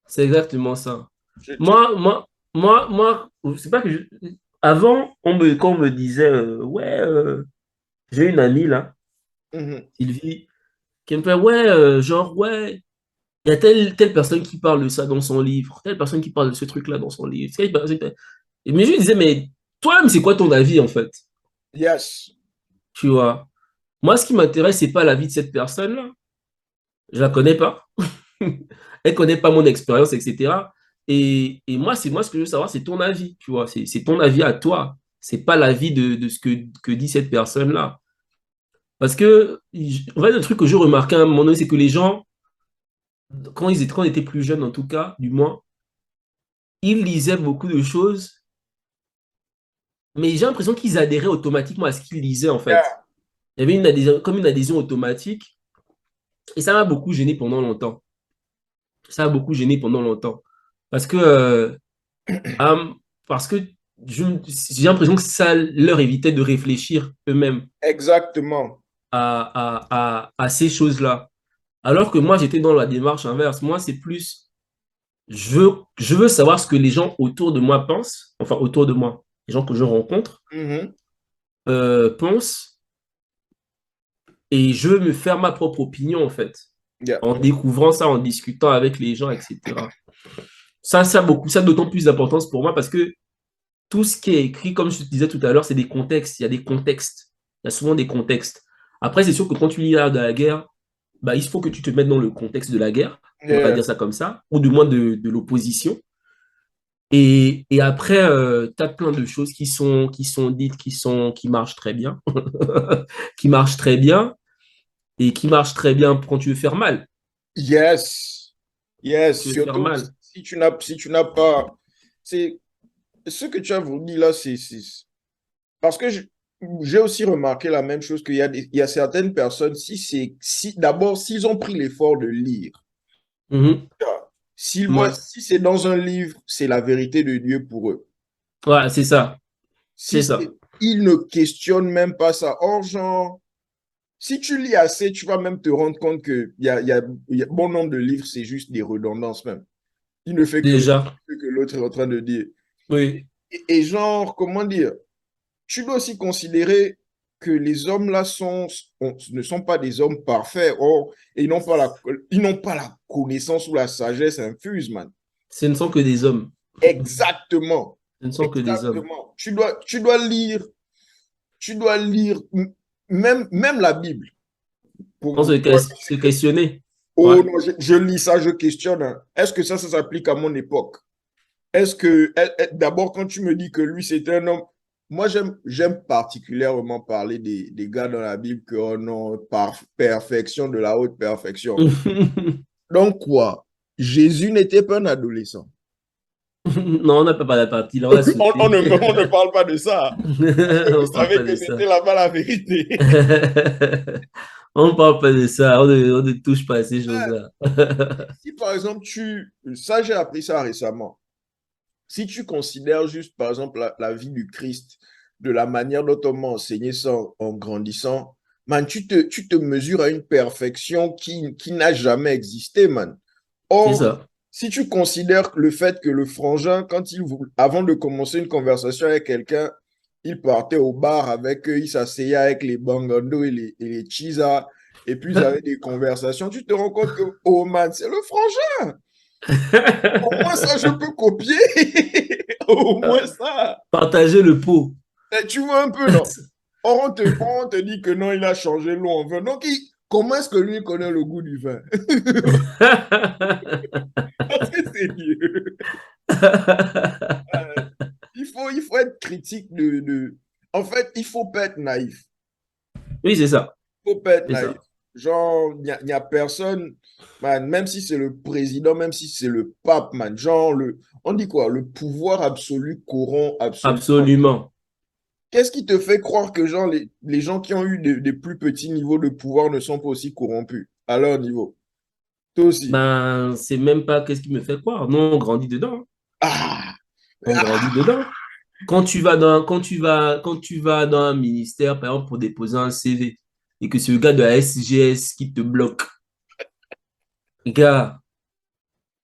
C'est exactement ça. Tu- Moi, c'est pas que avant, quand on me disait, ouais, j'ai une amie là, Mhm. Sylvie, qui me fait, ouais, genre, ouais, il y a telle personne qui parle de ça dans son livre, telle personne qui parle de ce truc-là dans son livre. Mais je lui disais, mais toi-même, c'est quoi ton avis en fait? Yes. Tu vois? Moi, ce qui m'intéresse, c'est pas l'avis de cette personne-là. Je la connais pas. Elle connaît pas mon expérience, etc. Et moi, moi, ce que je veux savoir, c'est ton avis, tu vois. C'est ton avis à toi. C'est pas l'avis de ce que dit cette personne-là. Parce que, en fait, le truc que je remarquais à un moment donné, c'est que les gens, quand on était plus jeunes, en tout cas, du moins, ils lisaient beaucoup de choses, mais j'ai l'impression qu'ils adhéraient automatiquement à ce qu'ils lisaient, en fait. Yeah. Il y avait une adhésion, comme une adhésion automatique, et ça m'a beaucoup gêné pendant longtemps. Ça m'a beaucoup gêné pendant longtemps. Parce que, euh, parce que j'ai l'impression que ça leur évitait de réfléchir eux-mêmes Exactement. à ces choses-là. Alors que moi, j'étais dans la démarche inverse. Moi, c'est plus, je veux savoir ce que les gens autour de moi pensent, enfin autour de moi, les gens que je rencontre, Mhm. pensent, et je veux me faire ma propre opinion, en fait, Yeah. en découvrant ça, en discutant avec les gens, etc. Ça a d'autant plus d'importance pour moi parce que tout ce qui est écrit, comme je te disais tout à l'heure, c'est des contextes. Il y a des contextes. Il y a souvent des contextes. Après, c'est sûr que quand tu lis l'art de la guerre, bah, il faut que tu te mettes dans le contexte de la guerre, on va Yeah. dire ça comme ça, ou du moins de l'opposition. Et après, tu as plein de choses qui sont dites, qui marchent très bien, qui marchent très bien, et qui marchent très bien quand tu veux faire mal. Yes. Yes. Tu veux faire Surtout mal. si tu n'as pas. C'est ce que tu as voulu dire là, parce que j'ai aussi remarqué la même chose il y a certaines personnes, d'abord, s'ils ont pris l'effort de lire, Mhm. s'ils voient, Ouais. si c'est dans un livre, c'est la vérité de Dieu pour eux. Ouais, c'est ça. Si C'est ça. ils ne questionnent même pas ça. Or, genre, si tu lis assez, tu vas même te rendre compte il y a bon nombre de livres, c'est juste des redondances même. Il ne fait que Déjà. ce que l'autre est en train de dire. Oui. Et genre, comment dire, tu dois aussi considérer que les hommes là ne sont pas des hommes parfaits. Or, et ils n'ont pas la connaissance ou la sagesse infuse, man. Ce ne sont que des hommes. Exactement. Ce ne sont que des hommes. Exactement. Tu dois lire même la Bible. On Pour toi. se questionner. Ouais. Oh non, je lis ça, je questionne, hein. Est-ce que ça s'applique à mon époque? Est-ce que, d'abord, quand tu me dis que lui, c'est un homme, moi, j'aime particulièrement parler des gars dans la Bible que, oh non, par perfection, de la haute perfection. Donc, quoi? Jésus n'était pas un adolescent. Non, on n'a pas la partie, là, on a sauté. On ne parle pas de ça. Parce que On vous ne parle savez pas que de c'était ça. là-bas la vérité. On ne parle pas de ça. On ne touche pas à ces choses-là. Si, par exemple, ça, j'ai appris ça récemment. Si tu considères juste, par exemple, la vie du Christ, de la manière dont on m'a enseigné ça en grandissant, man, tu te mesures à une perfection qui n'a jamais existé, man. C'est Or, ça. si tu considères le fait que le frangin, avant de commencer une conversation avec quelqu'un, il partait au bar avec eux, il s'asseyait avec les bangando et les chisa, et puis ils avaient des conversations, tu te rends compte que, oh man, c'est le frangin. Au moins ça, je peux copier. Au moins ça. Partager le pot. Tu vois un peu, non? Or, on te dit que non, il a changé l'eau en vin. Donc, comment est-ce que lui connaît le goût du vin? Parce que c'est mieux. Il faut être critique En fait, il faut pas être naïf. Oui, c'est ça. Il faut pas être C'est naïf. ça. Genre, il n'y a personne, man, même si c'est le président, même si c'est le pape, man, genre, on dit quoi? Le pouvoir absolu corrompt absolument. Absolument. Qu'est-ce qui te fait croire que genre, les gens qui ont eu des plus petits niveaux de pouvoir ne sont pas aussi corrompus à leur niveau? Toi aussi. Ben, c'est même pas qu'est-ce qui me fait croire. Non, on grandit dedans. Ah! On grandit Ah! dedans. Quand tu vas dans un ministère, par exemple, pour déposer un CV, et que c'est le gars de la SGS qui te bloque, gars,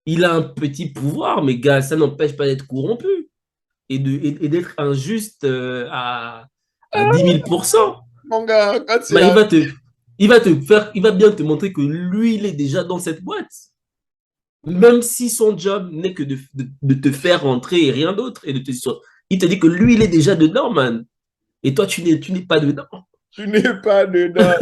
il a un petit pouvoir, mais gars, ça n'empêche pas d'être corrompu et d'être injuste à 10 000%. Mon gars, quand c'est Ben, la... il va bien te montrer que lui, il est déjà dans cette boîte. Même si son job n'est que de te faire rentrer et rien d'autre. Il te dit que lui, il est déjà dedans, man. Et toi, tu n'es pas dedans. Tu n'es pas dedans,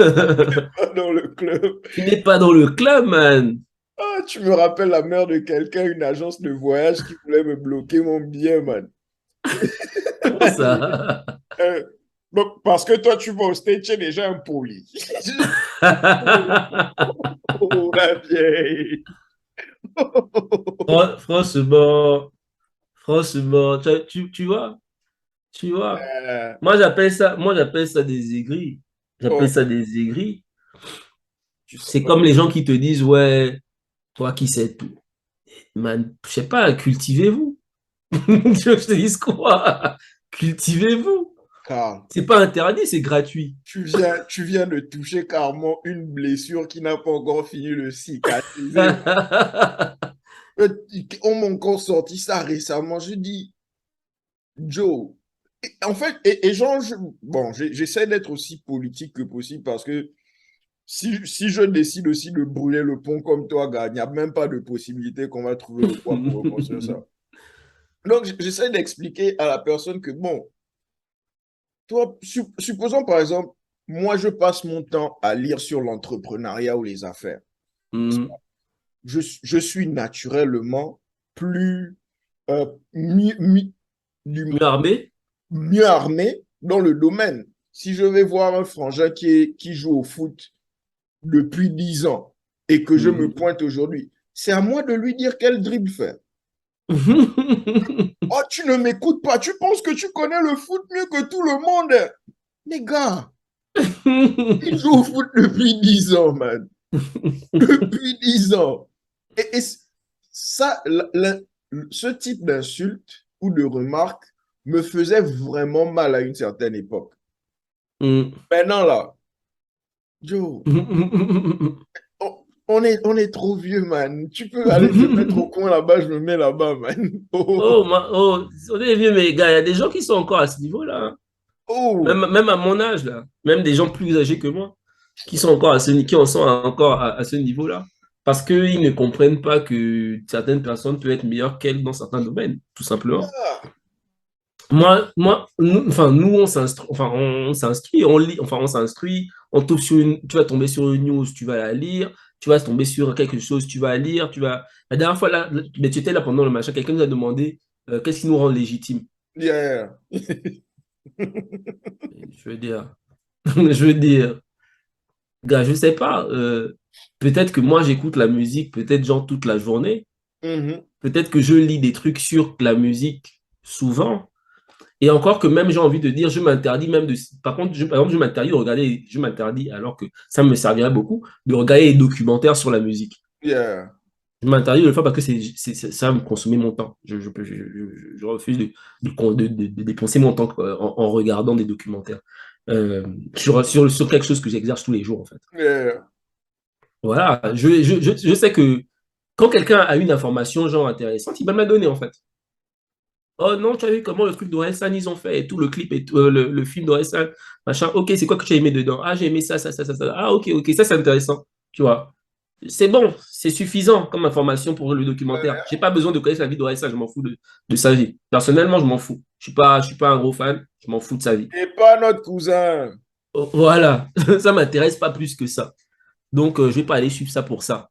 pas dans le club. Tu n'es pas dans le club, man. Ah, tu me rappelles la mère de quelqu'un, une agence de voyage qui voulait me bloquer mon billet, man. Comment ça? Euh, donc, parce que toi, tu vas au stage, tu es déjà impoli. Oh, la vieille. Franchement, franchement, tu vois. Moi, j'appelle ça des aigris. J'appelle Oh, ça des aigris. tu sais C'est pas. comme les gens qui te disent, ouais, toi qui sais tout. Man, je sais pas, cultivez-vous. Tu veux que je te dise quoi? Cultivez-vous. Carl, C'est pas interdit, c'est gratuit. tu viens de toucher carrément une blessure qui n'a pas encore fini de cicatriser. On m'a encore sorti ça récemment. Je dis, Joe, en fait, et genre, bon, j'essaie d'être aussi politique que possible parce que si je décide aussi de brûler le pont comme toi, gars, il n'y a même pas de possibilité qu'on va trouver le poids pour reconstruire ça. Donc, j'essaie d'expliquer à la personne que, bon, toi, supposons par exemple, moi, je passe mon temps à lire sur l'entrepreneuriat ou les affaires. Hmm. Je suis naturellement plus, mieux, Mieux armé? mieux armé dans le domaine. Si je vais voir un frangin qui joue au foot depuis 10 ans et que je me pointe aujourd'hui, c'est à moi de lui dire quel dribble faire. Oh, tu ne m'écoutes pas. Tu penses que tu connais le foot mieux que tout le monde. Les gars, il joue au foot depuis 10 ans, man. Depuis 10 ans. Et ça, ce type d'insulte ou de remarque me faisait vraiment mal à une certaine époque. Maintenant, là, Joe, on est trop vieux, man. Tu peux aller te mettre au coin là-bas, je me mets là-bas, man. Oh, On est vieux, mais gars, il y a des gens qui sont encore à ce niveau-là, hein. oh. Même à mon âge, là. Même des gens plus âgés que moi, qui sont encore qui en sont encore à ce niveau-là. Parce qu'ils ne comprennent pas que certaines personnes peuvent être meilleures qu'elles dans certains domaines, tout simplement. Nous, on s'instruit, on lit, enfin, on s'instruit, on tombe tu vas tomber sur une news, tu vas la lire, tu vas tomber sur quelque chose, tu vas lire, la dernière fois, là, mais tu étais là pendant le machin, quelqu'un nous a demandé qu'est-ce qui nous rend légitime. Yeah. Je veux dire, je veux dire, gars, je sais pas, peut-être que moi, j'écoute la musique, peut-être genre toute la journée, Mhm. peut-être que je lis des trucs sur la musique souvent. Et encore que même j'ai envie de dire, je m'interdis même de. Par contre, par exemple, je m'interdis de regarder, je m'interdis, alors que ça me servirait beaucoup, de regarder des documentaires sur la musique. Yeah. Je m'interdis de le faire parce que ça va me consommer mon temps. Je refuse de dépenser mon temps en regardant des documentaires sur quelque chose que j'exerce tous les jours, en fait. Yeah. Voilà, je sais que quand quelqu'un a une information genre intéressante, il va me la donner, en fait. Oh non, tu as vu comment le truc d'Orelsan, ils ont fait et tout, le clip et tout, le film d'Orelsan, machin. Ok, c'est quoi que tu as aimé dedans? Ah, j'ai aimé ça, ça, ça, ça, ça. Ah, ok, ça, c'est intéressant. Tu vois. C'est bon, c'est suffisant comme information pour le documentaire. J'ai pas besoin de connaître la vie d'Orelsan, je m'en fous de sa vie. Personnellement, je m'en fous. Je suis pas un gros fan, je m'en fous de sa vie. Et pas notre cousin. Oh, voilà, ça m'intéresse pas plus que ça. Donc, je vais pas aller suivre ça pour ça.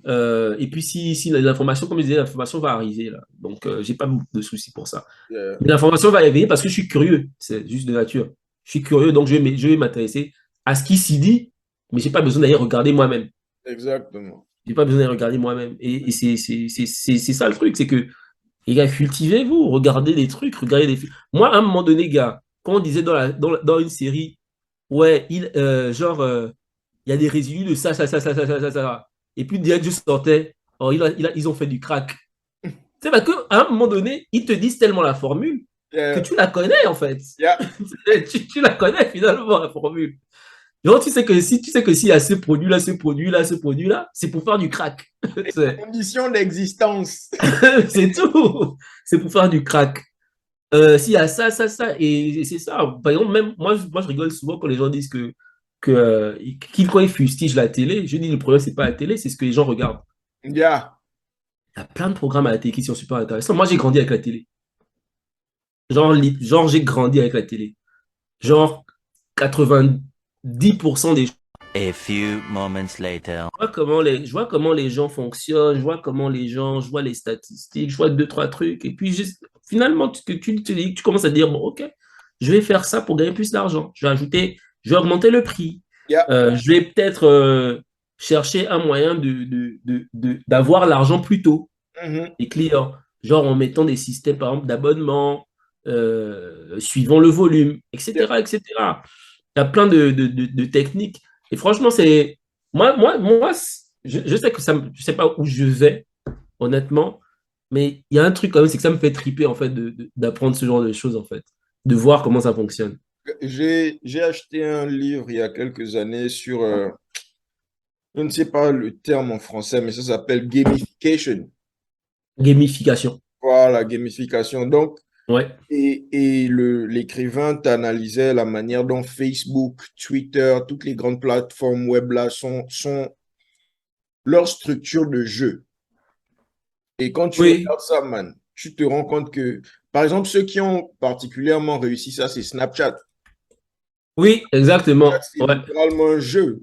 Et puis, si l'information, comme je disais, l'information va arriver là. Donc, j'ai pas beaucoup de soucis pour ça. Yeah. Mais l'information va éveiller parce que je suis curieux. C'est juste de nature. Je suis curieux, donc je vais m'intéresser à ce qui s'y dit, mais j'ai pas besoin d'aller regarder moi-même. Exactement. J'ai pas besoin d'aller regarder moi-même. Et c'est ça le truc, c'est que, les gars, cultivez-vous, regardez des trucs, regardez des films. Moi, à un moment donné, gars, quand on disait dans une série, ouais, il y a des résidus de ça, ça, ça, ça, ça, ça, ça, ça. Et puis direct, je sortais, oh, ils ont fait du crack. C'est parce qu'à un moment donné, ils te disent tellement la formule que Yeah. tu la connais, en fait. Yeah. Tu la connais finalement, la formule. Genre, tu sais que s'il y a ce produit-là, ce produit-là, ce produit-là, c'est pour faire du crack. C'est Conditions d'existence. c'est tout. C'est pour faire du crack. S'il y a ça, ça, ça, et c'est ça. Par exemple, même moi, je rigole souvent quand les gens disent quand ils fustigent la télé. Je dis le problème, c'est pas la télé, c'est ce que les gens regardent. Yeah. Il y a plein de programmes à la télé qui sont super intéressants. Moi, j'ai grandi avec la télé. Genre, j'ai grandi avec la télé. Genre, 90% des gens. A few moments later. Je vois comment les gens fonctionnent, je vois les statistiques, je vois deux, trois trucs. Et puis, finalement, tu commences à dire, bon, ok, je vais faire ça pour gagner plus d'argent. Je vais augmenter le prix. Yeah. Je vais peut-être chercher un moyen d'avoir l'argent plus tôt, Mhm. les clients. Genre en mettant des systèmes, par exemple, d'abonnement, suivant le volume, Yeah. etc., etc. Il y a plein de techniques. Et franchement, c'est. Moi je sais que je sais pas où je vais, honnêtement, mais il y a un truc quand même, c'est que ça me fait triper, en fait, d'apprendre ce genre de choses, en fait, de voir comment ça fonctionne. J'ai acheté un livre il y a quelques années sur, je ne sais pas le terme en français, mais ça s'appelle gamification. Gamification. Voilà, gamification. Donc, Ouais. et l'écrivain t'analysait la manière dont Facebook, Twitter, toutes les grandes plateformes web là sont leur structure de jeu. Et quand tu Oui, regardes ça, man, tu te rends compte que, par exemple, ceux qui ont particulièrement réussi ça, c'est Snapchat. oui, exactement. C'est Ouais. littéralement un jeu.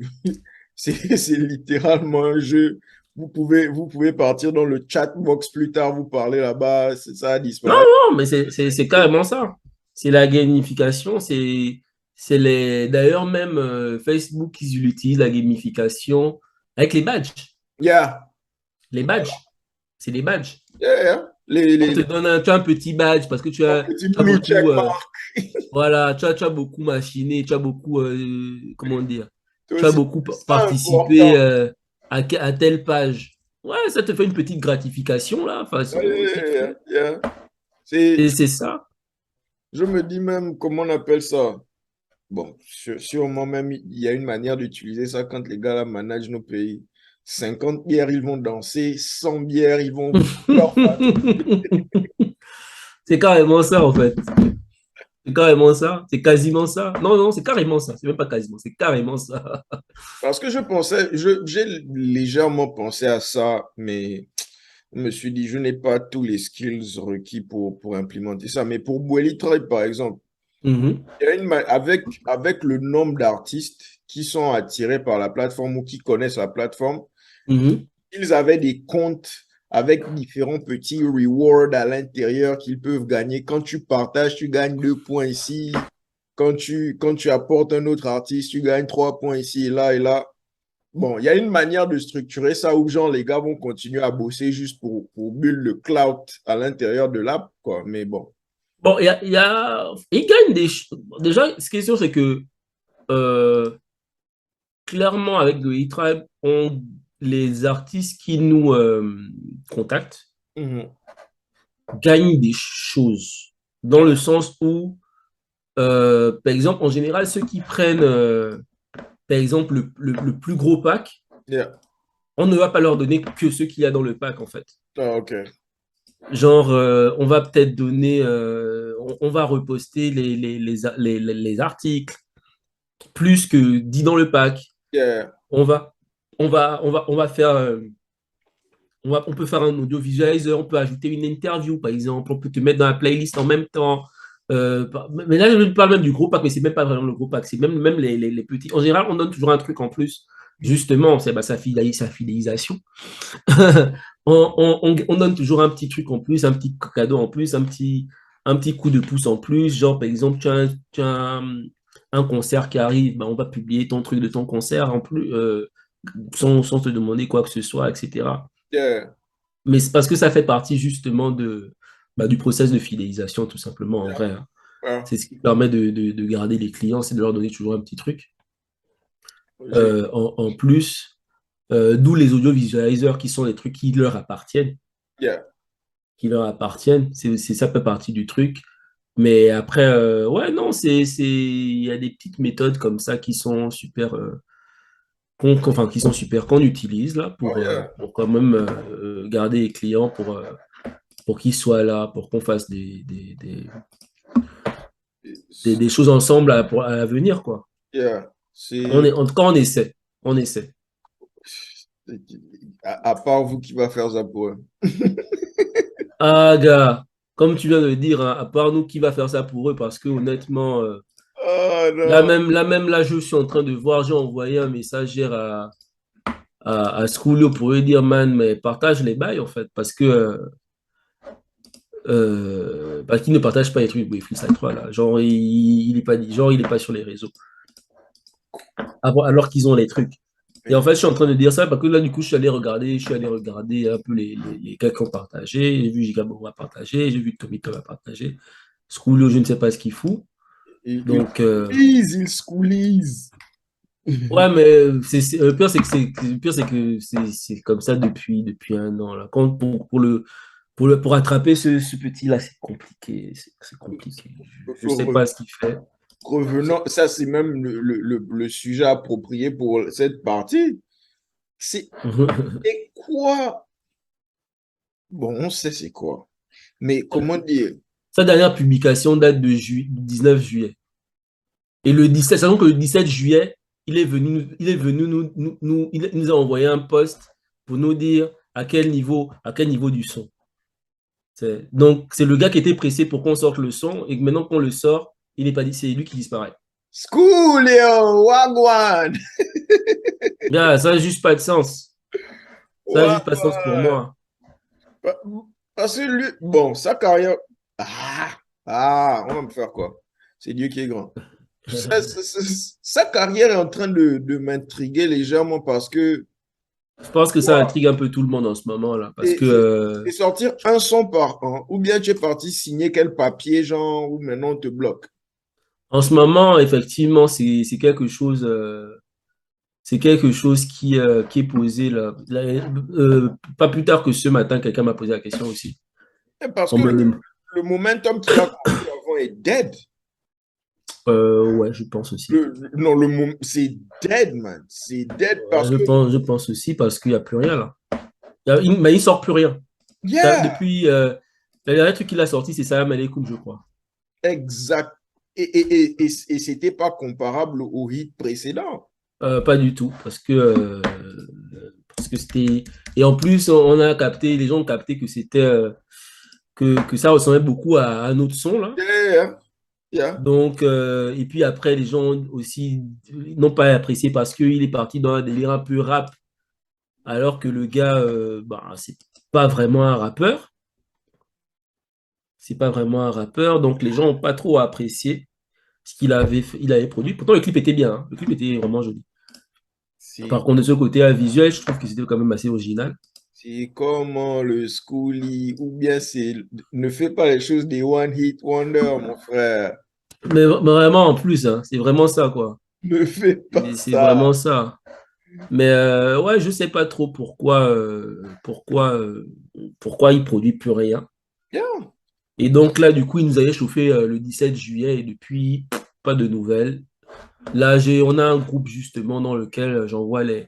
C'est littéralement un jeu vous pouvez partir dans le chat box plus tard, vous parler là-bas, ça a Non, disparu. non, mais c'est carrément ça. C'est la gamification. D'ailleurs, même Facebook, ils utilisent la gamification avec les badges. Yeah, Les badges. C'est les badges. yeah, yeah. On te donne tu as un petit badge parce que Un petit tu as blue check beaucoup, mark. voilà, tu as beaucoup machiné, tu as beaucoup, comment dire, C'est tu as aussi beaucoup ça participé important. à telle page. Ouais, ça te fait une petite gratification là, Yeah, façon, yeah, vite yeah, fait. yeah. Et c'est ça. Je me dis même, comment on appelle ça? Bon, sûrement même, il y a une manière d'utiliser ça quand les gars là managent nos pays. 50 bières, ils vont danser. 100 bières, ils vont leur C'est carrément ça, en fait. C'est carrément ça. C'est quasiment ça. Non, non, c'est carrément ça. C'est même pas quasiment, c'est carrément ça. Parce que je pensais, j'ai légèrement pensé à ça, mais je me suis dit, je n'ai pas tous les skills requis pour implémenter ça. Mais pour Boeli Tribe, par exemple, Mhm, il y a avec le nombre d'artistes qui sont attirés par la plateforme ou qui connaissent la plateforme, mhm. ils avaient des comptes avec différents petits rewards à l'intérieur qu'ils peuvent gagner. Quand tu partages, tu gagnes 2 points ici. Quand tu apportes un autre artiste, tu gagnes 3 points ici et là et là. Bon, il y a une manière de structurer ça où genre les gars vont continuer à bosser juste pour build le cloud à l'intérieur de l'app, quoi. Mais bon. Bon, ils gagnent déjà, ce qui est sûr, c'est que euh, clairement, avec The E-Tribe, les artistes qui nous contactent Mhm. gagnent des choses. Dans le sens où, par exemple, en général, ceux qui prennent, par exemple, le plus gros pack, Yeah. on ne va pas leur donner que ce qu'il y a dans le pack, en fait. Ah, ok. Genre, on va peut-être donner, on va reposter les articles plus que dit dans le pack. Yeah. On va, on va faire, on peut faire un audiovisualizer, on peut ajouter une interview, par exemple, on peut te mettre dans la playlist en même temps. Mais là, je parle même du gros pack, mais c'est même pas vraiment le gros pack, c'est même les petits. En général, on donne toujours un truc en plus. Justement, c'est sa fidélisation. On donne toujours un petit truc en plus, un petit cadeau en plus, un petit coup de pouce en plus. Genre, par exemple, tu as un concert qui arrive, ben, on va publier ton truc de ton concert en plus, sans te demander quoi que ce soit, etc. Yeah. Mais c'est parce que ça fait partie justement du process de fidélisation, tout simplement, en Yeah. vrai, hein. Ah, C'est ce qui permet de garder les clients, c'est de leur donner toujours un petit truc. j'ai- En plus, d'où les audiovisualisers qui sont les trucs qui leur appartiennent. yeah. Qui leur appartiennent. Ça fait partie du truc. Mais après, ouais, non, il y a des petites méthodes comme ça qui sont super, enfin, qui sont super, qu'on utilise là Oh, yeah. pour quand même garder les clients pour qu'ils soient là, pour qu'on fasse des choses ensemble à l'avenir, quoi. Yeah. C'est En tout cas, on essaie. On essaie. à part vous qui va faire ça pour eux. Ah, gars, comme tu viens de le dire, hein, à part nous, qui va faire ça pour eux? Parce que honnêtement, Oh non. là, je suis en train de voir, j'ai envoyé un message hier à Schoolio pour lui dire, man, mais partage les bails, en fait, parce qu'il ne partage pas les trucs de Freestyle 3, là. Genre, il est pas sur les réseaux. Alors qu'ils ont les trucs. Et en fait, je suis en train de dire ça parce que là, du coup, je suis allé regarder un peu les gars qui ont partagé. J'ai vu Gigabo a partagé, j'ai vu Tomito a partagé. Schoolio, je ne sais pas ce qu'il fout. Il Donc, il squeeze. ouais, mais le pire, c'est que c'est comme ça depuis un an, là. Pour attraper ce petit-là, c'est compliqué. C'est compliqué. Je ne sais pas ce qu'il fait. Revenons, ça c'est même le sujet approprié pour cette partie. C'est et quoi? Bon, on sait c'est quoi. Mais comment dire? Sa dernière publication date du 19 juillet. Et le 17, sachant que le 17 juillet, il est venu il nous a envoyé un post pour nous dire à quel niveau du son. Donc, c'est le gars qui était pressé pour qu'on sorte le son et que maintenant qu'on le sort, il n'est pas dit, c'est lui qui disparaît. Schoolio, Wagwan! Gars, ça n'a juste pas de sens. Ça a Ouais, juste pas de sens pour moi. pa- parce que lui, bon, sa carrière. On va me faire quoi? C'est Dieu qui est grand. Sa carrière est en train de m'intriguer légèrement parce que Je pense que ça intrigue un peu tout le monde en ce moment là, parce c'est que c'est sortir un son par an, ou bien tu es parti signer quel papier, genre, ou maintenant on te bloque. en ce moment, effectivement, c'est quelque chose qui est posé là. Pas plus tard que ce matin, quelqu'un m'a posé la question aussi. Et parce On que me dem- le momentum qu'il a construit avant est dead. ouais, je pense aussi. Non, c'est dead, man. C'est dead Ouais, parce que, je pense aussi parce qu'il n'y a plus rien là. Mais il sort plus rien. yeah, Depuis le dernier truc qu'il a sorti, c'est Salam Aleikum, je crois. exact. Et c'était pas comparable au hit précédent. Pas du tout, parce que c'était. Et en plus, on a capté, les gens ont capté que c'était que ça ressemblait beaucoup à un autre son là. Yeah, yeah. Donc, et puis après, les gens aussi n'ont pas apprécié parce qu'il est parti dans un délire un peu rap, alors que le gars, bah, c'est pas vraiment un rappeur. C'est pas vraiment un rappeur, donc les gens n'ont pas trop apprécié ce il avait produit. Pourtant, le clip était bien, hein. Le clip était vraiment joli. Par C'est contre, de ce côté visuel, je trouve que c'était quand même assez original. c'est comment le schoolie, ou bien c'est ne fais pas les choses des one hit wonder, mon frère. Mais vraiment, en plus, hein, c'est vraiment ça, quoi. Ne fais pas C'est ça. vraiment ça. Mais ouais, je sais pas trop pourquoi il produit plus rien. Yeah. Et donc là, du coup, il nous avait chauffé le 17 juillet et depuis, pas de nouvelles. Là, on a un groupe justement dans lequel j'envoie les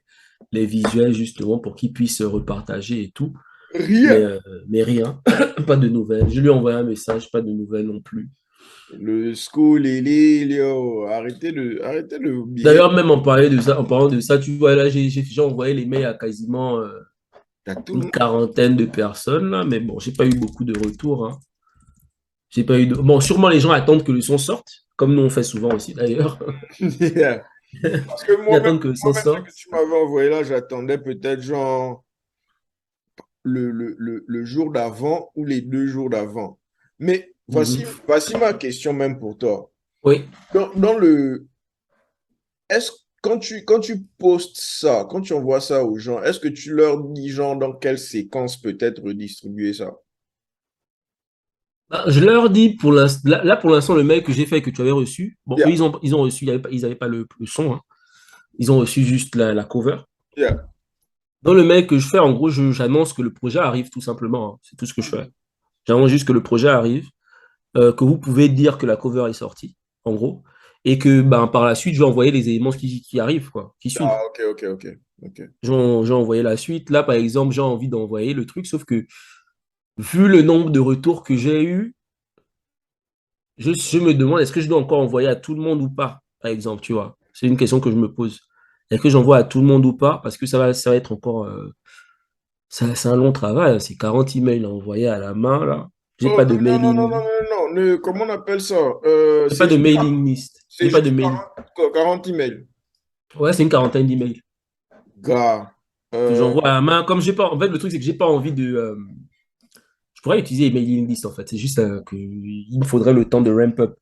visuels justement pour qu'ils puissent repartager et tout. Mais, Rien. euh, mais rien, pas de nouvelles. Je lui ai envoyé un message, pas de nouvelles non plus. Le school, yo, arrêtez de bien. D'ailleurs, même en parlant de ça, tu vois, là, j'ai envoyé les mails à quasiment T'as tout le une monde. quarantaine de personnes, là, mais bon, j'ai pas eu beaucoup de retours, hein. J'ai pas eu de... Bon, sûrement les gens attendent que le son sorte, comme nous on fait souvent aussi d'ailleurs. Yeah. Parce que Ils attendent que le son moi-même, ce que sorte. tu m'avais envoyé là, j'attendais peut-être genre le jour d'avant ou les 2 jours d'avant. Mais Mhm. voici ma question même pour toi. Oui. Dans le, est-ce quand tu postes ça, quand tu envoies ça aux gens, est-ce que tu leur dis genre dans quelle séquence peut-être redistribuer ça? Bah, je leur dis, là, pour l'instant, le mail que j'ai fait, que tu avais reçu, bon, eux, Yeah, ils ont reçu, ils avaient pas le son, hein. Ils ont reçu juste la cover. yeah. Dans le mail que je fais, en gros, j'annonce que le projet arrive tout simplement, hein. C'est tout ce que je fais. J'annonce juste que le projet arrive, que vous pouvez dire que la cover est sortie, en gros, et que ben, par la suite, je vais envoyer les éléments qui arrivent, quoi, qui Ah, suivent. ok. J'ai envoyé la suite. Là, par exemple, j'ai envie d'envoyer le truc, sauf que vu le nombre de retours que j'ai eu, je me demande est-ce que je dois encore envoyer à tout le monde ou pas, par exemple, tu vois. C'est une question que je me pose. Est-ce que j'envoie à tout le monde ou pas? Parce que ça va être encore. C'est un long travail, hein. C'est 40 emails à envoyer à la main, là. J'ai Oh, pas de mailing. non. Comment on appelle ça? J'ai pas de mailing list. J'ai C'est pas de juste mail. 40 emails. Ouais, c'est une quarantaine d'emails Gars. que Euh, j'envoie à la main. Comme j'ai pas. En fait, le truc, c'est que j'ai pas envie de. Je pourrais utiliser mailing list, en fait. C'est juste que il me faudrait le temps de ramp up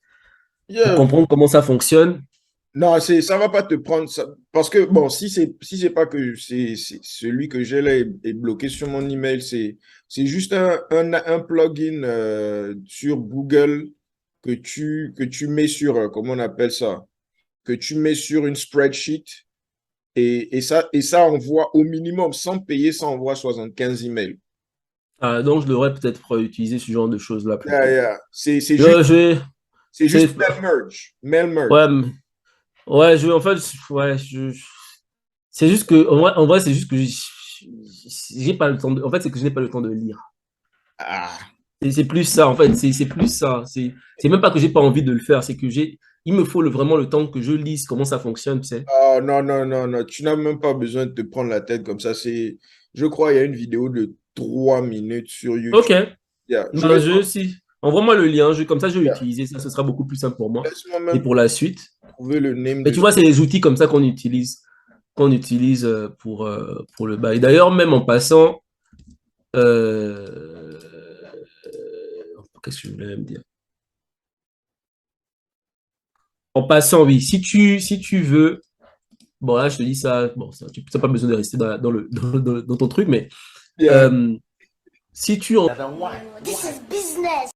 pour yeah. comprendre comment ça fonctionne. Non, ça va pas te prendre ça. Parce que, bon, si c'est pas que c'est celui que j'ai là est bloqué sur mon email, c'est juste un plugin sur Google que tu mets sur, comment on appelle ça? Que tu mets sur une spreadsheet et ça envoie au minimum, sans payer, ça envoie 75 emails. Ah, donc, je devrais peut-être utiliser ce genre de choses-là Yeah, plutôt. yeah. Je, je, C'est c'est, juste mail merge. Mail merge. ouais, ouais, en fait, ouais, c'est juste que, en vrai, c'est juste que j'ai pas le temps en fait, c'est que je n'ai pas le temps de lire. Ah. C'est plus ça, en fait, c'est plus ça. C'est même pas que j'ai pas envie de le faire, c'est que il me faut vraiment le temps que je lise comment ça fonctionne, tu sais. Ah, non. Tu n'as même pas besoin de te prendre la tête comme ça. Je crois, il y a une vidéo de 3 minutes sur Ok, YouTube. Yeah. ben, si. Envoie-moi le lien, comme ça, je vais Yeah. utiliser ça, ce sera beaucoup plus simple pour moi. Laisse-moi Et même pour la suite. trouver le name Mais de tu vois, c'est les outils comme ça qu'on utilise. qu'on utilise pour le bail. D'ailleurs, même en passant, qu'est-ce que je voulais me dire? En passant, oui, si tu veux, bon là je te dis ça, bon, tu n'as pas besoin de rester dans ton truc, mais Yeah. si tu en This is business.